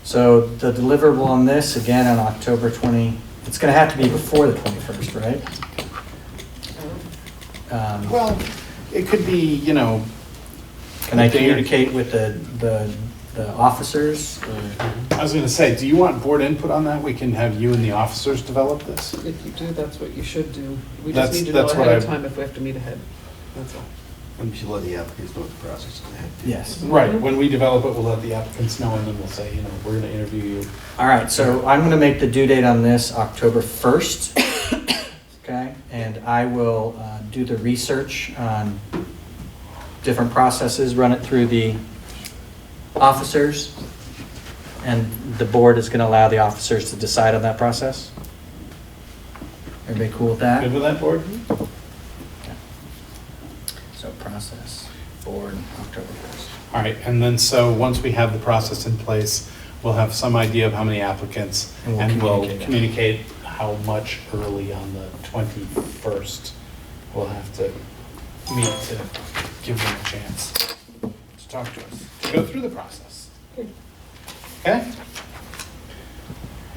So the deliverable on this, again, on October 20, it's gonna have to be before the 21st, right?
Well, it could be,
Can I communicate with the officers?
I was gonna say, do you want board input on that? We can have you and the officers develop this.
If you do, that's what you should do. We
That's-
just need to know
that's what
ahead of
I-
time if we have to meet ahead. That's all.
And we should let the applicants know what the process is.
Yes.
Right, when we develop it, we'll let the applicants know, and then we'll say, we're gonna interview you.
All right, so I'm gonna make the due date on this October 1st, okay? And I will do the research on different processes, run it through the officers, and the board is gonna allow the officers to decide on that process? Everybody cool with that?
Good with that, board?
So process, board, October 1st.
All right, and then so once we have the process in place, we'll have some idea of how many applicants,
And we'll
and we'll
communicate
communicate how much early on the 21st we'll have to meet to give them a chance to talk to us, to go through the process. Okay?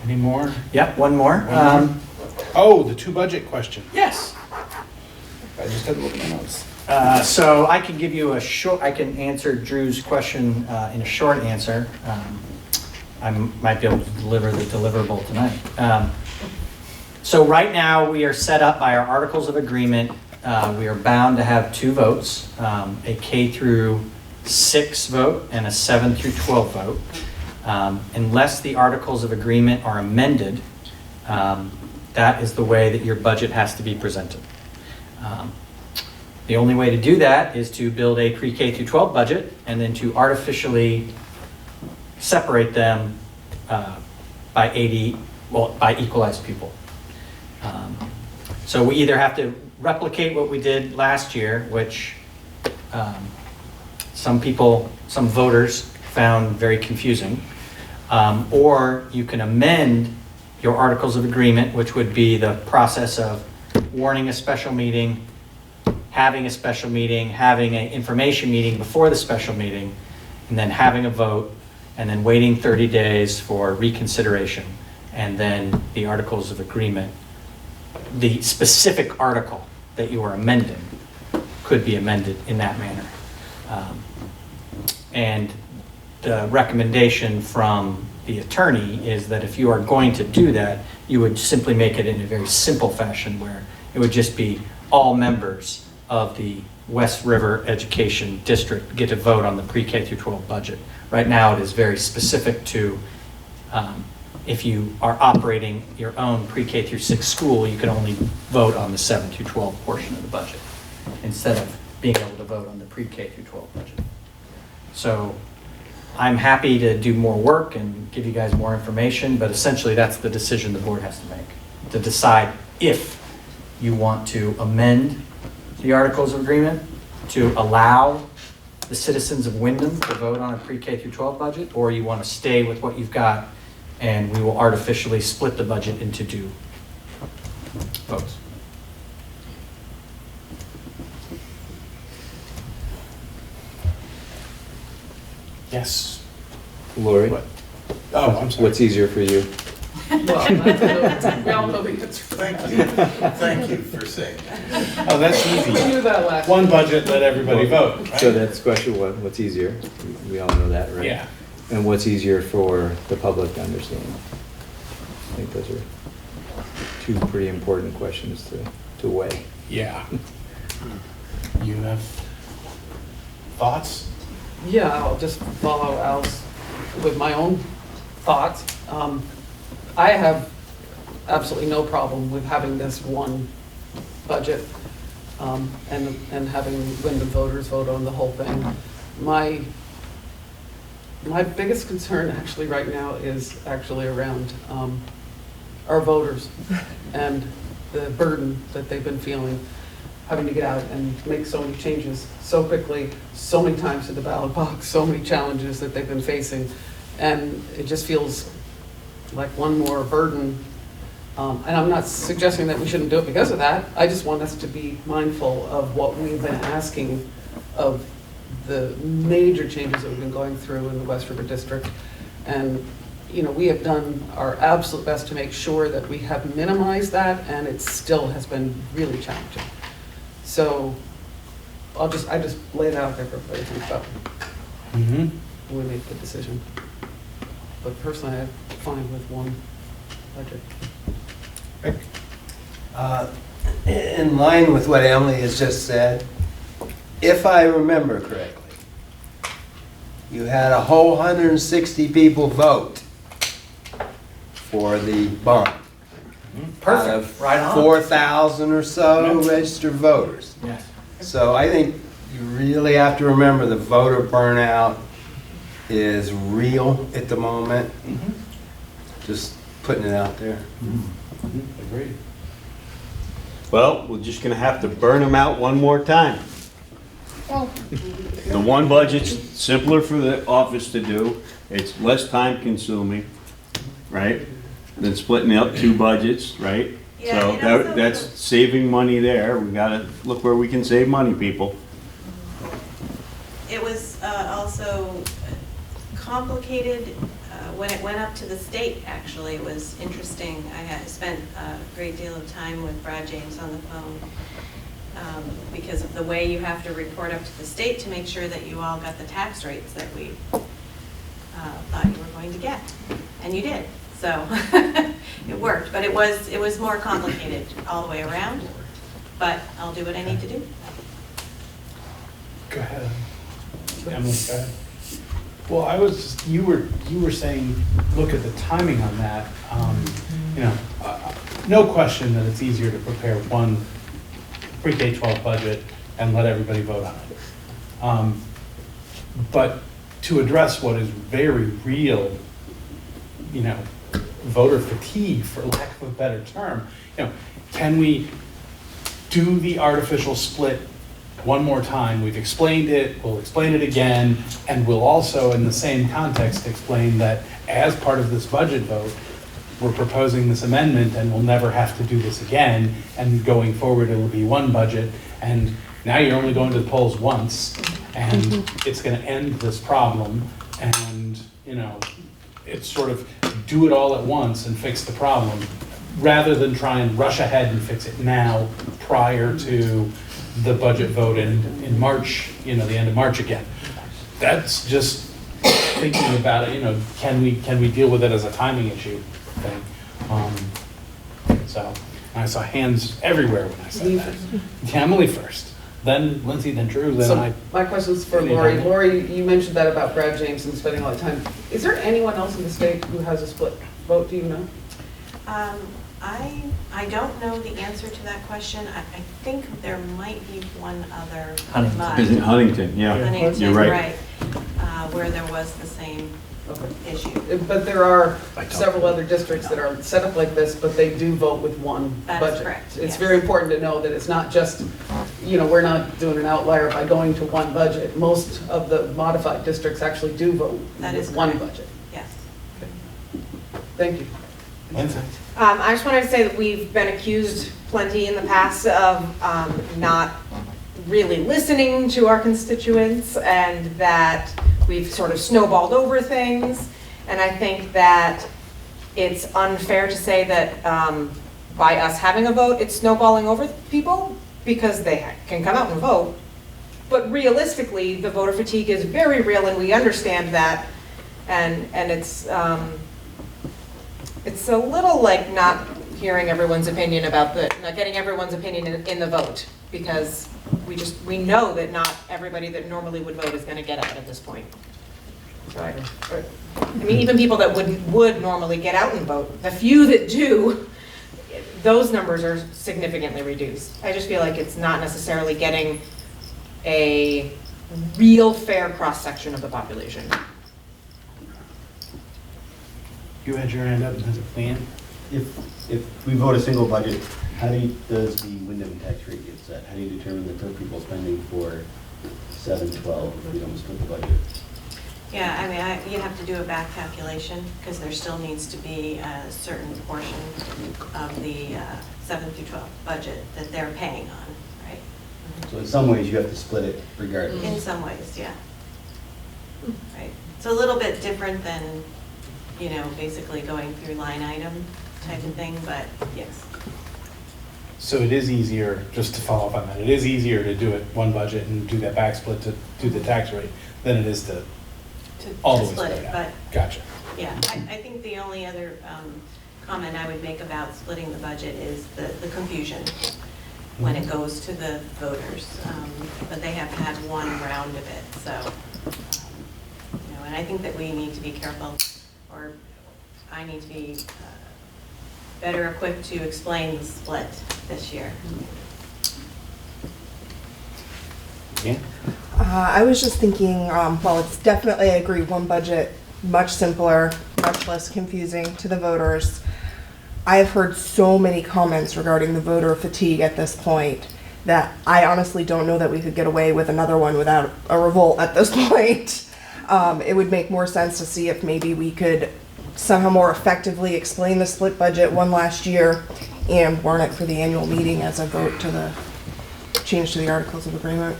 Any more?
Yep, one more.
Oh, the two budget question.
Yes.
I just had to look at my notes.
So I can give you I can answer Drew's question in a short answer. I might be able to deliver the deliverable tonight. So right now, we are set up by our Articles of Agreement. We are bound to have two votes, a K through 6 vote and a 7 through 12 vote. Unless the Articles of Agreement are amended, that is the way that your budget has to be presented. The only way to do that is to build a pre-K through 12 budget and then to artificially separate them by equalized people. So we either have to replicate what we did last year, which some voters found very confusing, or you can amend your Articles of Agreement, which would be the process of warning a special meeting, having a special meeting, having an information meeting before the special meeting, and then having a vote, and then waiting 30 days for reconsideration, and then the Articles of Agreement. The specific article that you are amending could be amended in that manner. And the recommendation from the attorney is that if you are going to do that, you would simply make it in a very simple fashion where it would just be all members of the West River Education District get to vote on the pre-K through 12 budget. Right now, it is very specific to if you are operating your own pre-K through 6 school, you can only vote on the 7 through 12 portion of the budget instead of being able to vote on the pre-K through 12 budget. So I'm happy to do more work and give you guys more information, but essentially that's the decision the board has to make, to decide if you want to amend the Articles of Agreement to allow the citizens of Wyndham to vote on a pre-K through 12 budget, or you want to stay with what you've got and we will artificially split the budget into 2 votes.
Yes.
Lori?
What? Oh, I'm sorry.
What's easier for you?
Well, we all know the answer.
Thank you for saying that.
Oh, that's easy.
We knew that last.
One budget, let everybody vote, right?
So that's question one, what's easier? We all know that, right?
Yeah.
And what's easier for the public to understand? I think those are 2 pretty important questions to weigh.
Yeah. You have thoughts?
Yeah, I'll just follow Al's with my own thoughts. I have absolutely no problem with having this one budget and having Wyndham voters vote on the whole thing. My biggest concern actually right now is actually around our voters and the burden that they've been feeling, having to get out and make so many changes so quickly, so many times to the ballot box, so many challenges that they've been facing. And it just feels like one more burden. And I'm not suggesting that we shouldn't do it because of that. I just want us to be mindful of what we've been asking of the major changes that we've been going through in the West River District. And, you know, we have done our absolute best to make sure that we have minimized that, and it still has been really challenging. So I just lay it out there for everybody to think about when we make the decision. But personally, I'm fine with one budget.
In line with what Emily has just said, if I remember correctly, you had a whole 160 people vote for the bond.
Perfect.
Out of
Right on.
4,000 or so registered voters.
Yes.
So I think you really have to remember the voter burnout is real at the moment. Just putting it out there.
Agreed.
Well, we're just gonna have to burn them out one more time. The one budget's simpler for the office to do, it's less time consuming, right? Than splitting up 2 budgets, right?
Yeah,
So
and also-
that's saving money there. We gotta look where we can save money, people.
It was also complicated when it went up to the state, actually. It was interesting. I had spent a great deal of time with Brad James on the phone because of the way you have to report up to the state to make sure that you all got the tax rates that we thought you were going to get. And you did. So it worked. But it was more complicated all the way around. But I'll do what I need to do.
Go ahead. Emily, go ahead. Well, you were saying, look at the timing on that. You know, no question that it's easier to prepare one pre-K-12 budget and let everybody vote on it. But to address what is very real, you know, voter fatigue, for lack of a better term, you know, can we do the artificial split one more time? We've explained it, we'll explain it again, and we'll also, in the same context, explain that as part of this budget vote, we're proposing this amendment and we'll never have to do this again, and going forward it'll be one budget, and now you're only going to the polls once, and it's gonna end this problem, and, you know, it's sort of do it all at once and fix the problem, rather than try and rush ahead and fix it now prior to the budget vote in March, you know, the end of March again. That's just thinking about it, you know, can we deal with it as a timing issue thing? So, I saw hands everywhere when I said that. Yeah, Emily first, then Lindsay, then Drew, then
So
I.
my question's for Lori. Lori, you mentioned that about Brad James and spending all the time. Is there anyone else in the state who has a split vote, do you know?
I don't know the answer to that question. I think there might be one other.
Huntington.
but-
Is it Huntington? Yeah,
Huntington,
you're right.
right, where there was the same issue.
But there are several other districts that are set up like this, but they do vote with one
That is
budget.
correct,
It's
yes.
very important to know that it's not just, you know, we're not doing an outlier by going to one budget. Most of the modified districts actually do vote
That is
with one
correct.
budget.
Yes.
Thank you.
Lindsay.
I just wanted to say that we've been accused plenty in the past of not really listening to our constituents, and that we've sort of snowballed over things. And I think that it's unfair to say that by us having a vote, it's snowballing over people, because they can come out and vote. But realistically, the voter fatigue is very real, and we understand that. And it's a little like not hearing everyone's opinion about not getting everyone's opinion in the vote, because we know that not everybody that normally would vote is going to get out at this point. So I mean, even people that would normally get out and vote, the few that do, those numbers are significantly reduced. I just feel like it's not necessarily getting a real fair cross-section of the population.
You had your hand up, and has a plan?
If we vote a single budget, how does the Wyndham tax rate get set? How do you determine the per pupil spending for 7-12 if we don't split the budget?
Yeah, I mean, you have to do a back calculation, because there still needs to be a certain portion of the 7 through 12 budget that they're paying on, right?
So in some ways, you have to split it regardless.
In some ways, yeah. Right. It's a little bit different than, you know, basically going through line item type of thing, but yes.
So it is easier, just to follow up on that, it is easier to do it one budget and do that back split to do the tax rate than it is to all the way
split
split
it,
out.
but
Gotcha.
yeah, I think the only other comment I would make about splitting the budget is the confusion when it goes to the voters. But they have had one round of it, so, you know, and I think that we need to be careful, or I need to be better equipped to explain the split this year.
Yeah.
I was just thinking, well, it's definitely, I agree, one budget, much simpler, much less confusing to the voters. I have heard so many comments regarding the voter fatigue at this point that I honestly don't know that we could get away with another one without a revolt at this point. It would make more sense to see if maybe we could somehow more effectively explain the split budget one last year
and warn it for the annual meeting as a vote to the change to the Articles of Agreement.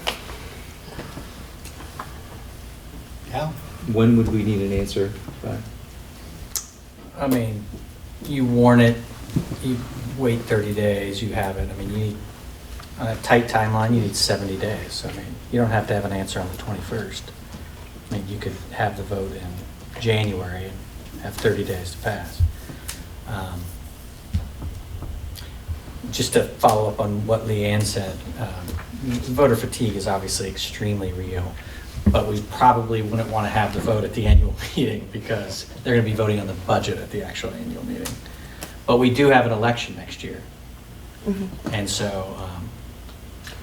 Yeah.
When would we need an answer by?
I mean, you warn it, you wait 30 days, you have it. I mean, you need, on a tight timeline, you need 70 days. I mean, you don't have to have an answer on the 21st. I mean, you could have the vote in January and have 30 days to pass. Just to follow up on what Leanne said, voter fatigue is obviously extremely real, but we probably wouldn't want to have the vote at the annual meeting because they're going to be voting on the budget at the actual annual meeting. But we do have an election next year.
Mm-hmm.
And so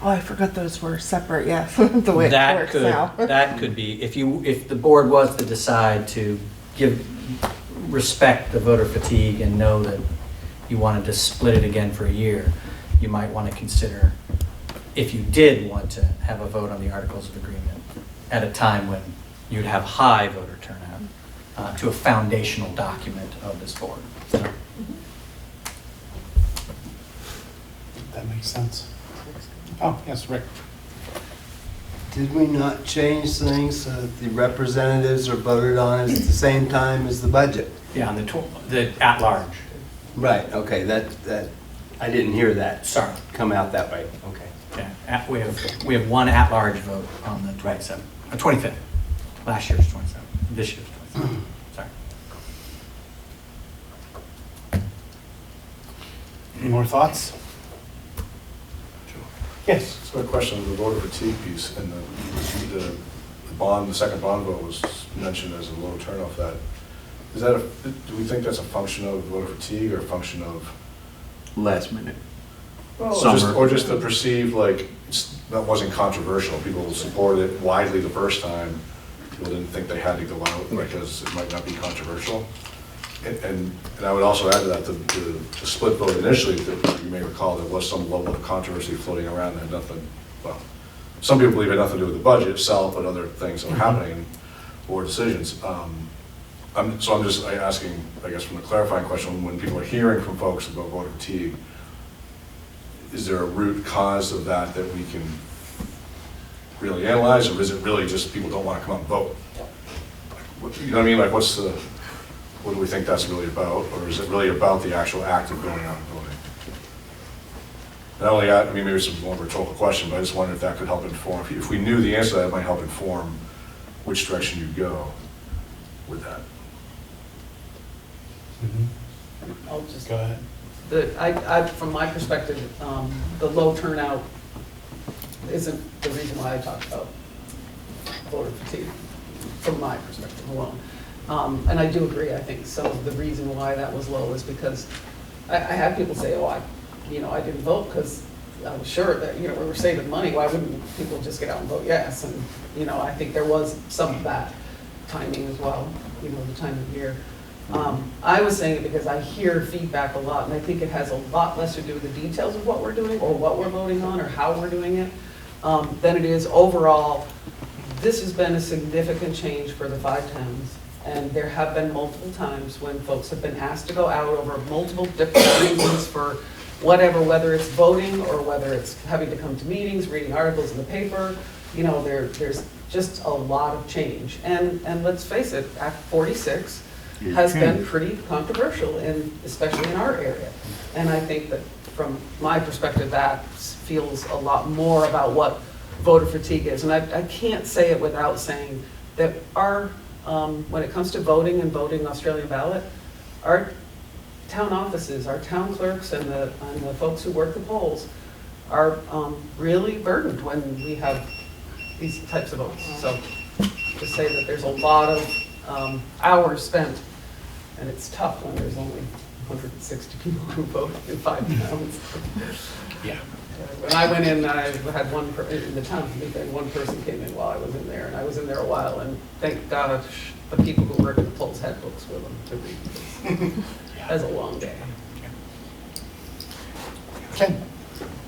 Oh, I forgot those were separate, yes, the way it works now.
that could be, if the board was to decide to respect the voter fatigue and know that you wanted to split it again for a year, you might want to consider, if you did want to have a vote on the Articles of Agreement at a time when you'd have high voter turnout, to a foundational document of this board. So,
That makes sense. Oh, yes, Rick.
Did we not change things so that the representatives are voted on at the same time as the budget?
yeah, on the at-large.
Right, okay, that, I didn't hear that.
Sorry.
Come out that way, okay.
Yeah, we have one at-large vote on the 27th, 25th. Last year's 27th, this year's 27th. Sorry.
Any more thoughts? Yes.
So a question on the voter fatigue piece, and the bond, the second bond vote was mentioned as a low turnout for that. Is that do we think that's a function of voter fatigue or a function of?
Last minute.
Or just the perceived, like, that wasn't controversial, people supported it widely the first time, people didn't think they had to go out because it might not be controversial. And I would also add to that, the split vote initially, that you may recall, there was some level of controversy floating around that had nothing, well, some people believe it had nothing to do with the budget itself, but other things that were happening, board decisions. So I'm just asking, I guess from a clarifying question, when people are hearing from folks about voter fatigue, is there a root cause of that that we can really analyze, or is it really just people don't want to come out and vote? You know what I mean? Like, what do we think that's really about, or is it really about the actual act of going out and voting? Not only, I mean, maybe it's a more rhetorical question, but I just wonder if that could help inform, if we knew the answer to that, it might help inform which direction you go with that.
I'll just,
Go ahead.
from my perspective, the low turnout isn't the reason why I talked about voter fatigue, from my perspective alone. And I do agree, I think some of the reason why that was low is because I had people say, oh, I didn't vote because I was sure that, we were saving money. Why wouldn't people just get out and vote yes? And, I think there was some of that timing as well, the time of year. I was saying it because I hear feedback a lot, and I think it has a lot less to do with the details of what we're doing or what we're voting on or how we're doing it than it is overall. This has been a significant change for the 5 towns. And there have been multiple times when folks have been asked to go out over multiple different reasons for whatever, whether it's voting or whether it's having to come to meetings, reading articles in the paper. There's just a lot of change. And let's face it, Act 46 has been pretty controversial, especially in our area. And I think that from my perspective, that feels a lot more about what voter fatigue is. And I can't say it without saying that when it comes to voting and voting Australian ballot, our town offices, our town clerks, and the folks who work the polls are really burdened when we have these types of votes. So to say that there's a lot of hours spent, and it's tough when there's only 160 people who vote in 5 towns.
Yeah.
When I went in, I had in the town meeting, one person came in while I was in there, and I was in there a while, and thank God the people who work in the polls had books with them to read. That was a long day.
Ken?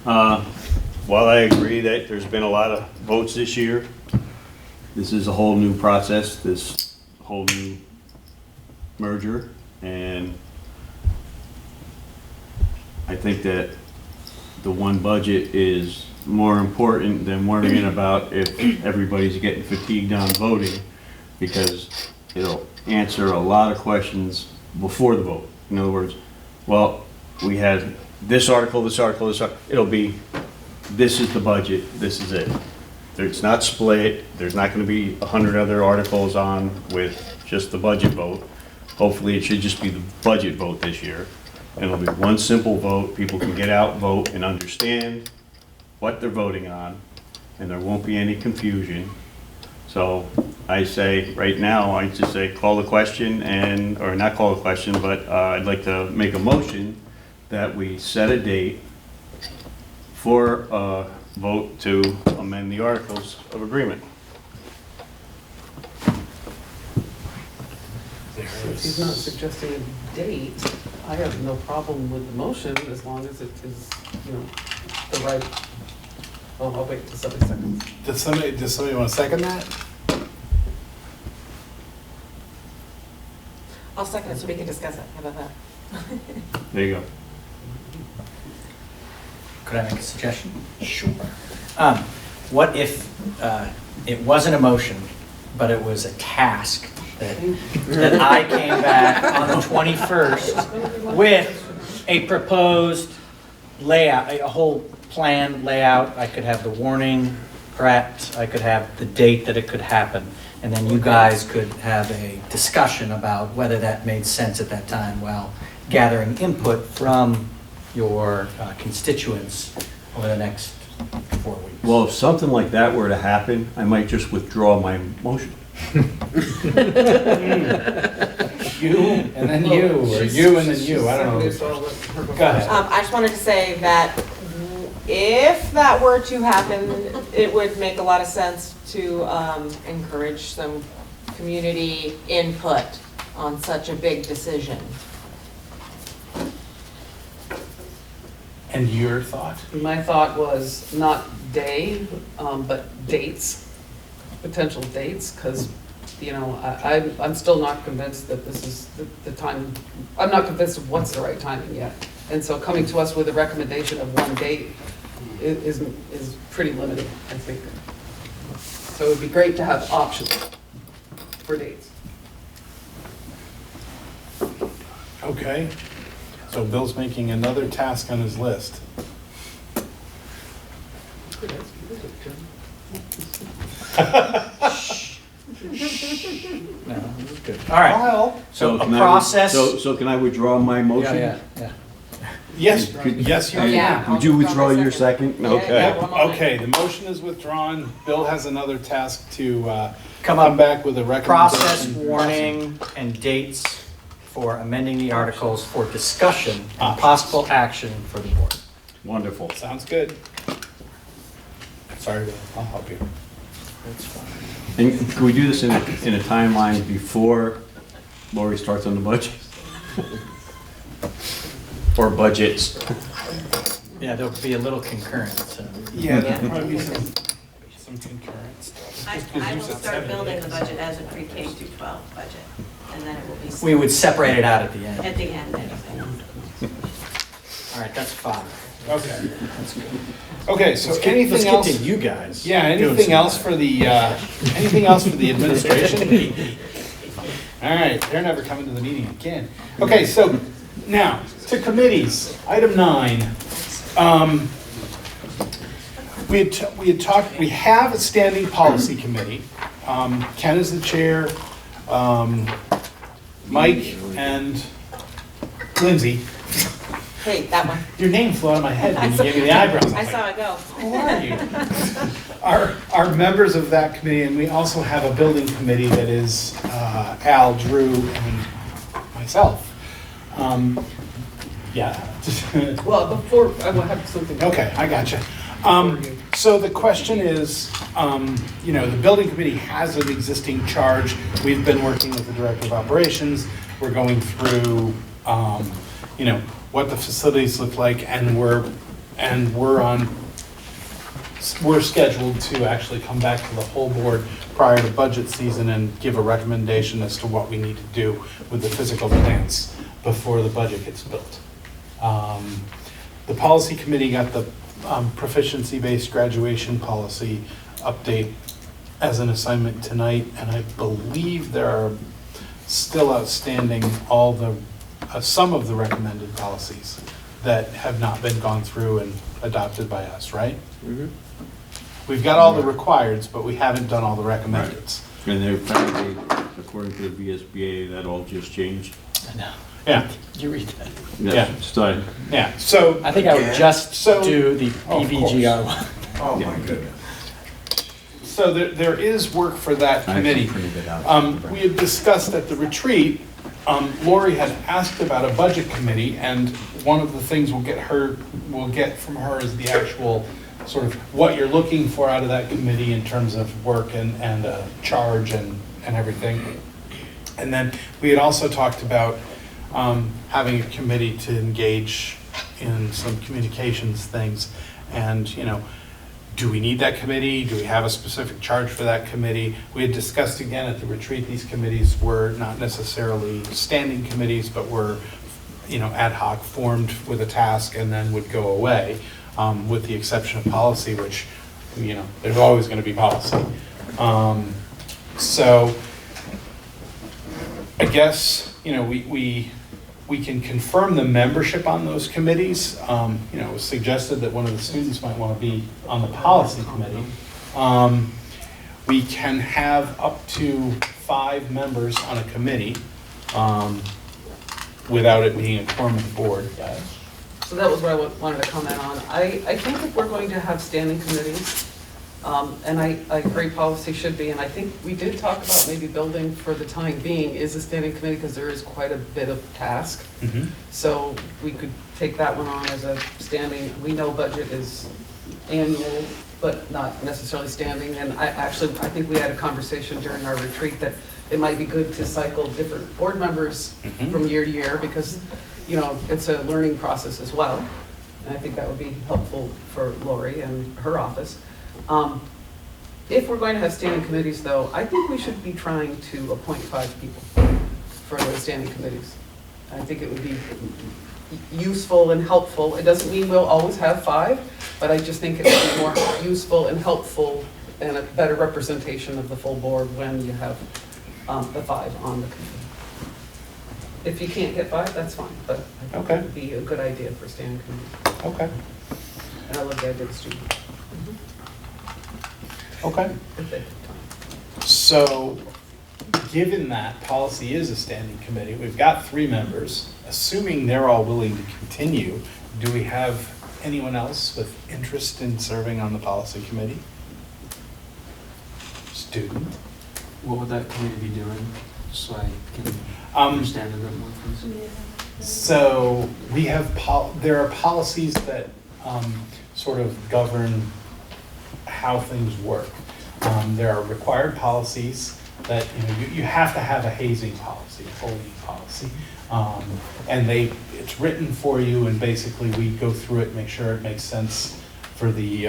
While I agree that there's been a lot of votes this year, this is a whole new process, this whole new merger, and I think that the one budget is more important than worrying about if everybody's getting fatigued on voting, because it'll answer a lot of questions before the vote. In other words, well, we had this article, this article, this article. It'll be, this is the budget, this is it. It's not split, there's not gonna be 100 other articles on with just the budget vote. Hopefully, it should just be the budget vote this year. And it'll be one simple vote, people can get out, vote, and understand what they're voting on, and there won't be any confusion. So I say, right now, I just say, call the question and, or not call the question, but I'd like to make a motion that we set a date for a vote to amend the Articles of Agreement.
If he's not suggesting a date, I have no problem with the motion as long as it is, the right, I'll wait till 70 seconds.
Does somebody want to second that?
I'll second it so we can discuss it. How about that?
There you go.
Could I make a suggestion?
Sure.
What if it wasn't a motion, but it was a task that I came back on the 21st with a proposed layout, a whole plan layout? I could have the warning correct, I could have the date that it could happen, and then you guys could have a discussion about whether that made sense at that time while gathering input from your constituents over the next 4 weeks.
Well, if something like that were to happen, I might just withdraw my motion.
You, and then you, or you and then you, I don't know. Go ahead.
I just wanted to say that if that were to happen, it would make a lot of sense to encourage some community input on such a big decision.
And your thought?
My thought was not day, but dates, potential dates, because, I'm still not convinced that this is the time. I'm not convinced of what's the right timing yet. And so coming to us with a recommendation of one date is pretty limited, I think. So it would be great to have options for dates.
Okay. So Bill's making another task on his list.
No, this is good. All right,
Kyle?
so a
can I-
process.
So can I withdraw my motion?
Yeah.
Yes, yes, you
Yeah.
can.
Would you withdraw your second? Okay.
Yeah.
Okay, the motion is withdrawn. Bill has another task to
Come
come
up,
back with a recommendation.
process, warning, and dates for amending the articles for discussion and possible action for the board.
Wonderful.
Sounds good. Sorry, Bill, I'll help you.
That's fine.
And can we do this in a timeline before Lori starts on the budget? Or budgets?
Yeah, there'll be a little concurrence.
Yeah, there'll probably be some concurrence.
I will start building the budget as a pre-K through 12 budget, and then it will be.
We would separate it out at the end.
At the end, anything.
All right, that's fine.
Okay.
That's good.
Okay, so
Let's
anything else?
get to you guys.
Yeah,
doing
anything
some-
else for the, administration? All right, they're never coming to the meeting again. Okay, so now, to committees, item 9. We had talked, we have a standing policy committee. Ken is the chair, Mike and Lindsay.
Hey, that one.
Your name flew out of my head when you gave me the eyebrows.
I saw it go.
Who are you? Are members of that committee, and we also have a building committee that is Al, Drew, and myself. Yeah.
Well, before, I will have something.
Okay, I gotcha. So the question is, the building committee has an existing charge. We've been working with the director of operations. We're going through, what the facilities look like, and we're scheduled to actually come back to the whole board prior to budget season and give a recommendation as to what we need to do with the physical plants before the budget gets built. the policy committee got the proficiency-based graduation policy update as an assignment tonight, and I believe there are still outstanding some of the recommended policies that have not been gone through and adopted by us, right? We've got all the requireds, but we haven't done all the recommendeds.
And they're apparently, according to the VSBA, that all just changed.
I know.
Yeah.
Did you read that?
Yeah.
It's done.
Yeah, so.
I think I would just
So-
do the
Oh, of
PVGR one.
Oh, my goodness.
So there is work for that
I
committee.
printed it out.
We had discussed at the retreat, Lori had asked about a budget committee, and one of the things we'll get from her is the actual sort of what you're looking for out of that committee in terms of work and charge and everything. And then we had also talked about having a committee to engage in some communications things. And, you know, do we need that committee? Do we have a specific charge for that committee? We had discussed again at the retreat, these committees were not necessarily standing committees, but were, you know, ad hoc, formed with a task and then would go away, with the exception of policy, which, you know, there's always going to be policy. So I guess, you know, we can confirm the membership on those committees. You know, it was suggested that one of the students might want to be on the policy committee. We can have up to 5 members on a committee without it being a quorum of the board.
So that was what I wanted to comment on. I think if we're going to have standing committees, and I agree policy should be, and I think we did talk about maybe building for the time being is a standing committee because there is quite a bit of task. So we could take that one on as a standing. We know budget is annual, but not necessarily standing. And I think we had a conversation during our retreat that it might be good to cycle different board members from year to year because, you know, it's a learning process as well. And I think that would be helpful for Lori and her office. If we're going to have standing committees, though, I think we should be trying to appoint 5 people for those standing committees. I think it would be useful and helpful. It doesn't mean we'll always have 5, but I just think it would be more useful and helpful and a better representation of the full board when you have the 5 on the committee. If you can't get 5, that's fine, but I think it would be a good idea for standing committee.
Okay.
And I love the idea of the student.
Okay. So, given that policy is a standing committee, we've got 3 members. Assuming they're all willing to continue, do we have anyone else with interest in serving on the policy committee? Student?
What would that committee be doing, just so I can understand a bit more, please?
So we have, there are policies that sort of govern how things work. There are required policies that, you know, you have to have a hazing policy, a bullying policy. And it's written for you, and basically we go through it, make sure it makes sense for the,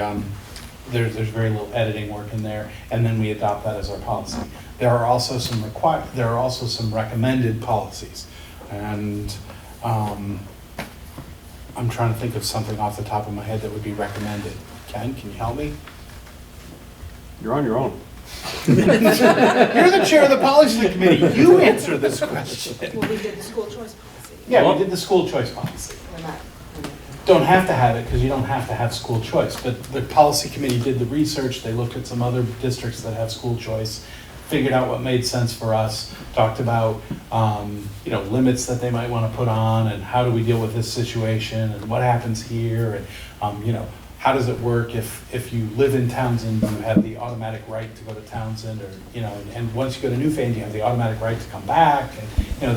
there's very little editing work in there, and then we adopt that as our policy. There are also some recommended policies, and I'm trying to think of something off the top of my head that would be recommended. Ken, can you help me?
You're on your own.
You're the chair of the policy committee. You answer this question.
Well, we did the school choice policy.
Yeah, we did the school choice policy.
We're not-
Don't have to have it because you don't have to have school choice, but the policy committee did the research, they looked at some other districts that have school choice, figured out what made sense for us, talked about, you know, limits that they might want to put on, and how do we deal with this situation, and what happens here, and, you know, how does it work if you live in Townsend, you have the automatic right to go to Townsend, or, you know, and once you go to Newfane, you have the automatic right to come back, and, you know,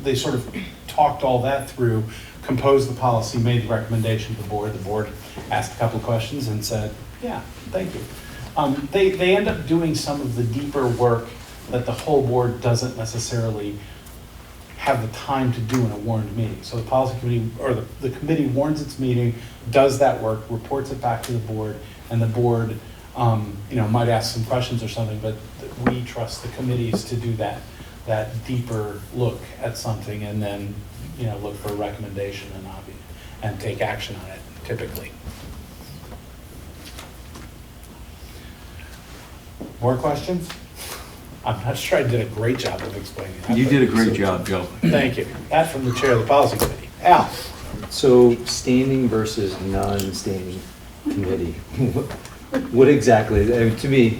they sort of talked all that through, composed the policy, made the recommendation to the board. The board asked a couple of questions and said, yeah, thank you. They end up doing some of the deeper work that the whole board doesn't necessarily have the time to do in a warned meeting. So the policy committee, or the committee warns its meeting, does that work, reports it back to the board, and the board, you know, might ask some questions or something, but we trust the committees to do that deeper look at something, and then, you know, look for a recommendation and take action on it typically. More questions? I'm not sure I did a great job of explaining that.
You
but-
did a great job, Joe.
Thank you. That from the chair of the policy committee. Al?
So standing versus non-standing committee, what exactly, I mean, to me,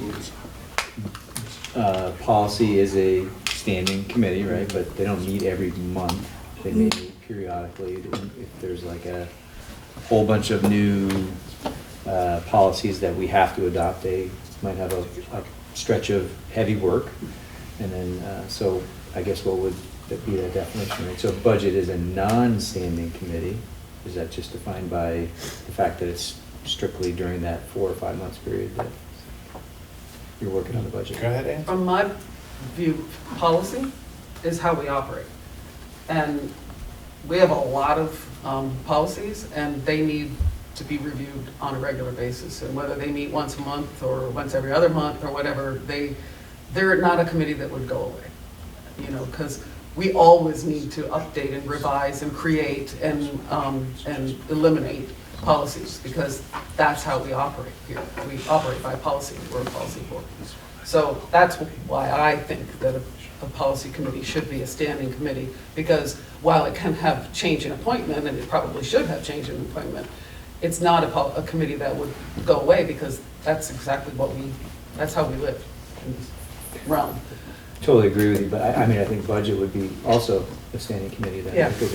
policy is a standing committee, right? But they don't meet every month. They may meet periodically. If there's like a whole bunch of new policies that we have to adopt, they might have a stretch of heavy work. And then, so I guess what would that be the definition, right? So budget is a non-standing committee. Is that just defined by the fact that it's strictly during that 4 or 5 months period that you're working on the budget?
Go ahead, Ann.
From my view, policy is how we operate. And we have a lot of policies, and they need to be reviewed on a regular basis. And whether they meet once a month or once every other month or whatever, they're not a committee that would go away. You know, because we always need to update and revise and create and eliminate policies, because that's how we operate here. We operate by policy. We're a policy board. So that's why I think that a policy committee should be a standing committee, because while it can have change in appointment, and it probably should have change in appointment, it's not a committee that would go away, because that's exactly that's how we live in this realm.
Totally agree with you, but I mean, I think budget would be also a standing committee then,
Yeah,
because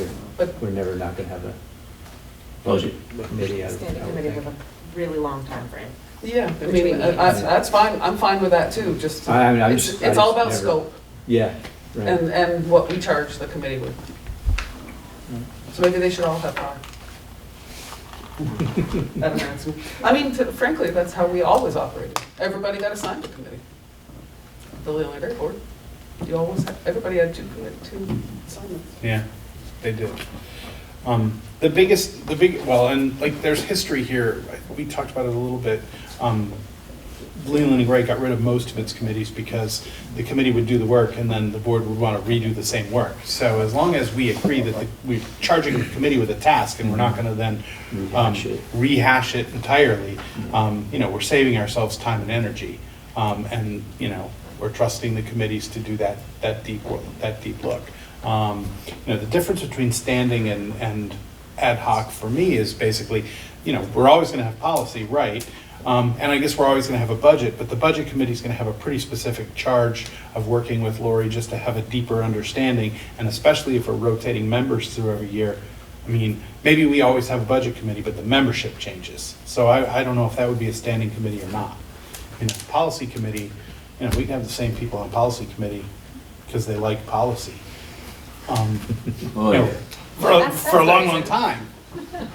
we're never not gonna have a budget committee.
Standing committee with a really long time frame.
Yeah, I mean, that's fine, I'm fine with that too, just,
I mean,
it's all about
never-
scope
Yeah, right.
and what we charge the committee with. So maybe they should all have 5. At a maximum. I mean, frankly, that's how we always operated. Everybody got assigned a committee. The Leland Air Board, everybody had two assignments.
Yeah, they did. Well, and like there's history here. We talked about it a little bit. Leland and Gray got rid of most of its committees because the committee would do the work and then the board would want to redo the same work. So as long as we agree that we're charging the committee with a task and we're not going to then rehash it entirely, we're saving ourselves time and energy. And, we're trusting the committees to do that deep look. The difference between standing and ad hoc for me is basically, we're always going to have policy, right? And I guess we're always going to have a budget, but the budget committee is going to have a pretty specific charge of working with Lori just to have a deeper understanding, and especially if we're rotating members through every year. I mean, maybe we always have a budget committee, but the membership changes. So I don't know if that would be a standing committee or not. Policy committee, we can have the same people on policy committee because they like policy. For a long, long time.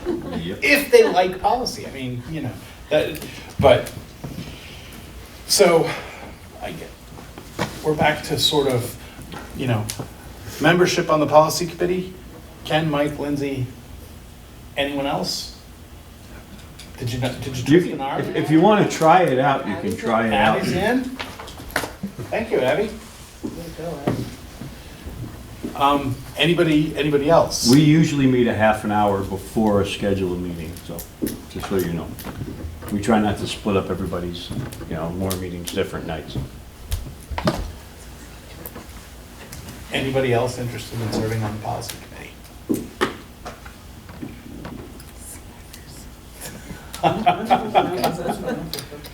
If they like policy, I mean, so we're back to sort of, membership on the policy committee. Ken, Mike, Lindsay, anyone else? Did you twist an arm?
If you want to try it out, you can try it out.
Abby's in? Thank you, Abby. Anybody else?
We usually meet a half an hour before a scheduled meeting, so just so you know. We try not to split up everybody's, more meetings different nights.
Anybody else interested in serving on the policy committee?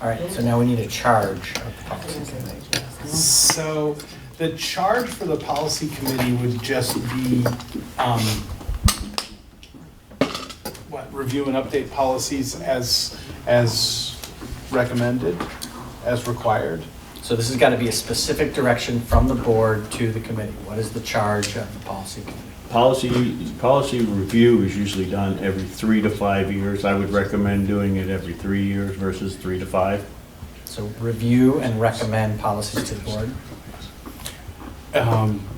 All right, so now we need a charge of the policy committee.
So the charge for the policy committee would just be, review and update policies as recommended, as required?
So this has got to be a specific direction from the board to the committee. What is the charge of the policy committee?
Policy review is usually done every 3 to 5 years. I would recommend doing it every 3 years versus 3 to 5.
So review and recommend policies to the board?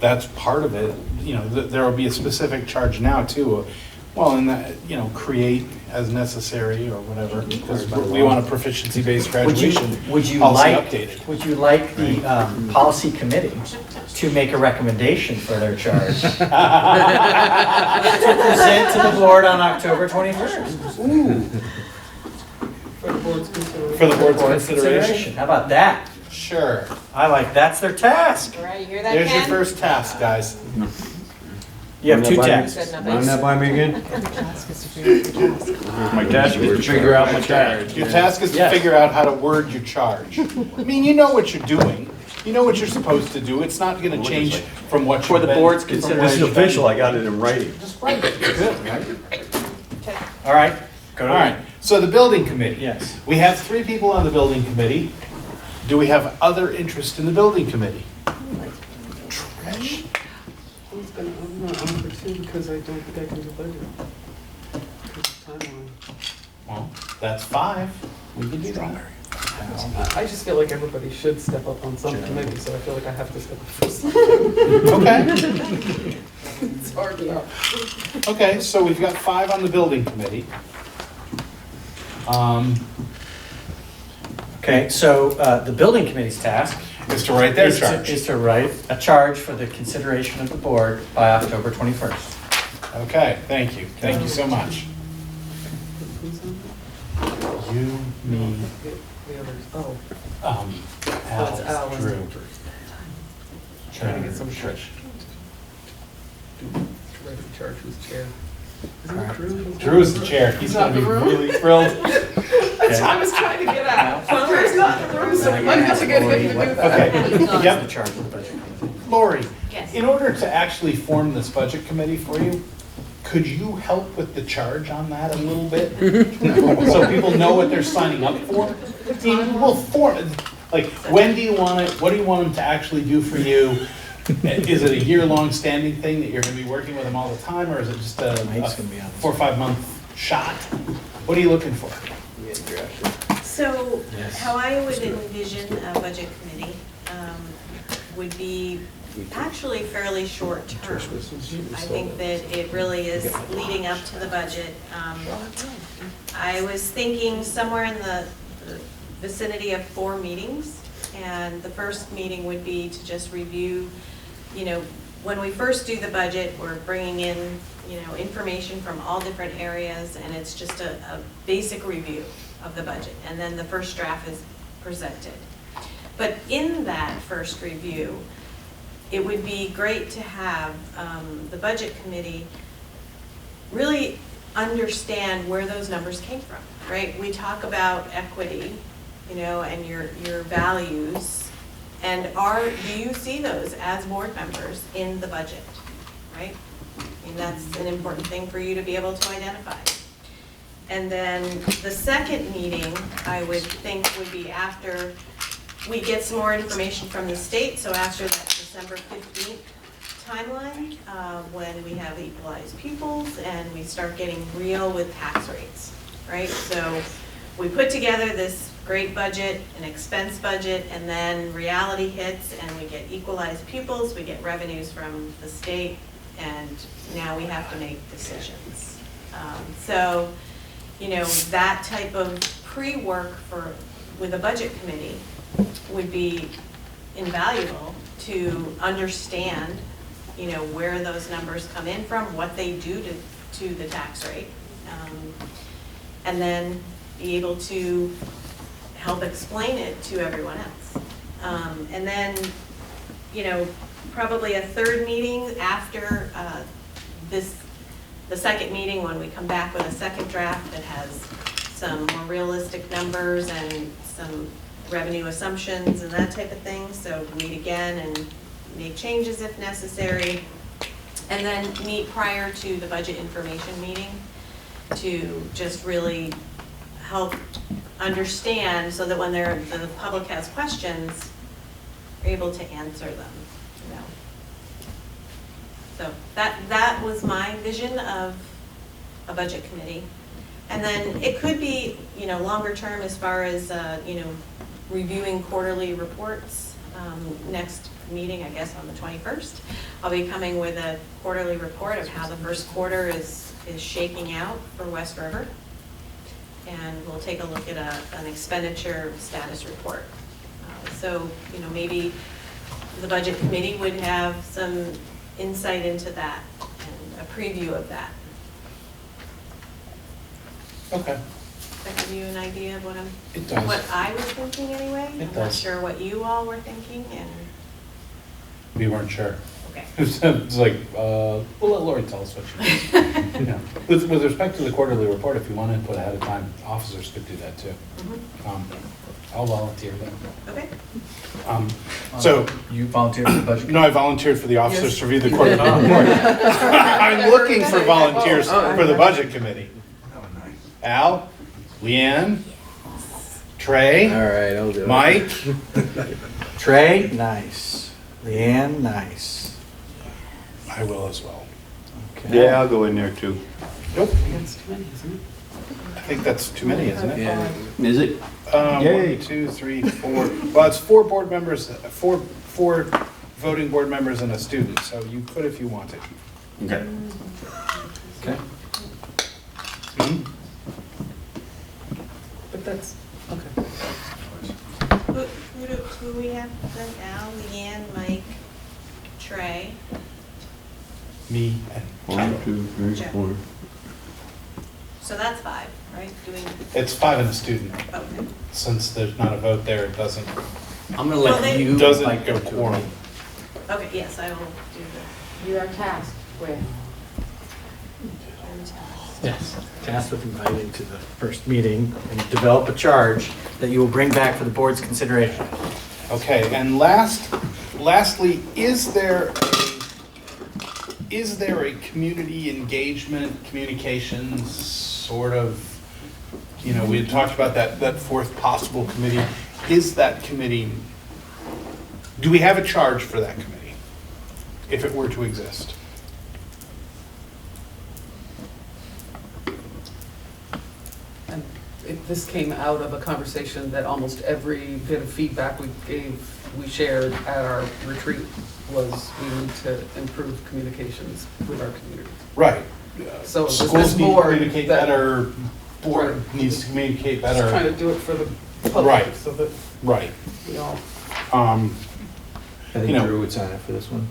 That's part of it. There will be a specific charge now too. Well, and that, create as necessary or whatever, because we want a proficiency-based graduation policy updated.
Would you like the policy committee to make a recommendation for their charge? To present to the board on October 21st.
Ooh.
For the board's consideration.
For the board's consideration?
How about that?
Sure.
I like, that's their task.
All right, you hear that,
There's your
Ken?
first task, guys.
You have two
Run that by me.
tasks.
Run that by me again? My task is to figure out my charge.
Your task is to figure out how to word your charge. I mean, you know what you're doing. You know what you're supposed to do. It's not gonna change from what
For
you've
the
been.
board's
from what
consideration.
you've
This is
been.
official, I got it in writing.
Just write it. Good, right?
All right, go
All right, so the building committee.
Yes.
We have 3 people on the building committee. Do we have other interest in the building committee? Trish?
I'm not on for 2 because I don't think I can do budget. Because of timeline.
Well, that's 5. We can do that.
I just feel like everybody should step up on some committee, so I feel like I have to step up first.
Okay,
It's hard enough.
okay, so we've got 5 on the building committee.
Okay, so the building committee's task
Is to write their
is to-
charge.
is to write a charge for the consideration of the board by October 21st.
Okay, thank you. Thank you so much.
Who's on
You, me,
that? The others, oh,
Al,
it's Al and-
Drew.
trying to get some
Trish.
to write a charge who's chair. Isn't it Drew?
Drew is the chair. He's gonna be really thrilled.
That's what I was trying to get at. Drew's not in the room, so we might have to get him to do that.
Okay,
The
yep.
charge of the budget committee.
Lori,
Yes.
in order to actually form this budget committee for you, could you help with the charge on that a little bit? So people know what they're signing up for? I mean, we'll form, like, when do you want it, what do you want them to actually do for you? Is it a year-long standing thing that you're gonna be working with them all the time, or is it just a 4 or 5 month shot? What are you looking for?
So
Yes.
how I would envision a budget committee would be actually fairly short term. I think that it really is leading up to the budget. I was thinking somewhere in the vicinity of 4 meetings. And the first meeting would be to just review, when we first do the budget, we're bringing in, information from all different areas, and it's just a basic review of the budget. And then the first draft is presented. But in that first review, it would be great to have the budget committee really understand where those numbers came from, right? We talk about equity, and your values, and do you see those as board members in the budget, right? I mean, that's an important thing for you to be able to identify. And then the second meeting, I would think, would be after we get some more information from the state, so after that December 15th timeline, when we have equalized pupils and we start getting real with tax rates, right? So we put together this great budget, an expense budget, and then reality hits and we get equalized pupils, we get revenues from the state, and now we have to make decisions. So, that type of pre-work with a budget committee would be invaluable to understand, where those numbers come in from, what they do to the tax rate, and then be able to help explain it to everyone else. And then, probably a third meeting after the second meeting, when we come back with a second draft that has some more realistic numbers and some revenue assumptions and that type of thing. So meet again and make changes if necessary. And then meet prior to the budget information meeting to just really help understand, so that when the public has questions, they're able to answer them. So that was my vision of a budget committee. And then it could be, longer term as far as, reviewing quarterly reports. Next meeting, I guess on the 21st, I'll be coming with a quarterly report of how the first quarter is is shaking out for West River. And we'll take a look at an expenditure status report. So, you know, maybe the budget committee would have some insight into that and a preview of that.
Okay.
Does that give you an idea of
It does.
what I was thinking anyway?
It
I'm not
does.
sure what you all were thinking, and,
We weren't sure.
okay.
It's like, we'll let Lori tell us what she thinks. You know, with respect to the quarterly report, if you want input ahead of time, officers could do that too. I'll volunteer then.
Okay.
So,
You volunteered for the budget?
no, I volunteered for the officers
Yes,
to review the
you
quarterly
did.
report. I'm looking for volunteers for the budget committee. Al, Leanne, Trey,
All right, I'll do it.
Mike,
Trey, nice. Leanne, nice.
I will as well.
Okay.
Yeah, I'll go in there too.
Nope,
That's too many, isn't it?
I think that's too many, isn't it?
Yeah.
Is it? Yay.
1, 2, 3, 4. Well, it's 4 board members, four voting board members and a student, so you could if you wanted.
Okay.
Okay.
But that's, okay.
Who we have then? Al, Leanne, Mike, Trey.
Me and
1, 2, 3,
Jeff.
4.
So that's 5, right? Doing,
it's 5 and a student.
okay.
Since there's not a vote there, it doesn't
I'm gonna
Well,
let
they-
you.
Doesn't
Mike,
go
do it.
quorum.
Okay, yes, I will do that.
You are tasked with.
Yes, tasked with inviting to the first meeting and develop a charge that you will bring back for the board's consideration.
Okay, and lastly, is there a community engagement, communications sort of, you know, we had talked about that fourth possible committee. Is that committee, do we have a charge for that committee, if it were to exist?
And this came out of a conversation that almost every bit of feedback we shared at our retreat was we need to improve communications with our community.
Right.
So with
Schools
this
need to
board
communicate
that-
better, board needs to communicate
Just trying
better.
to do it for the
Right.
public so that
Right.
we all.
I
You
think
know-
Drew would sign up for this one.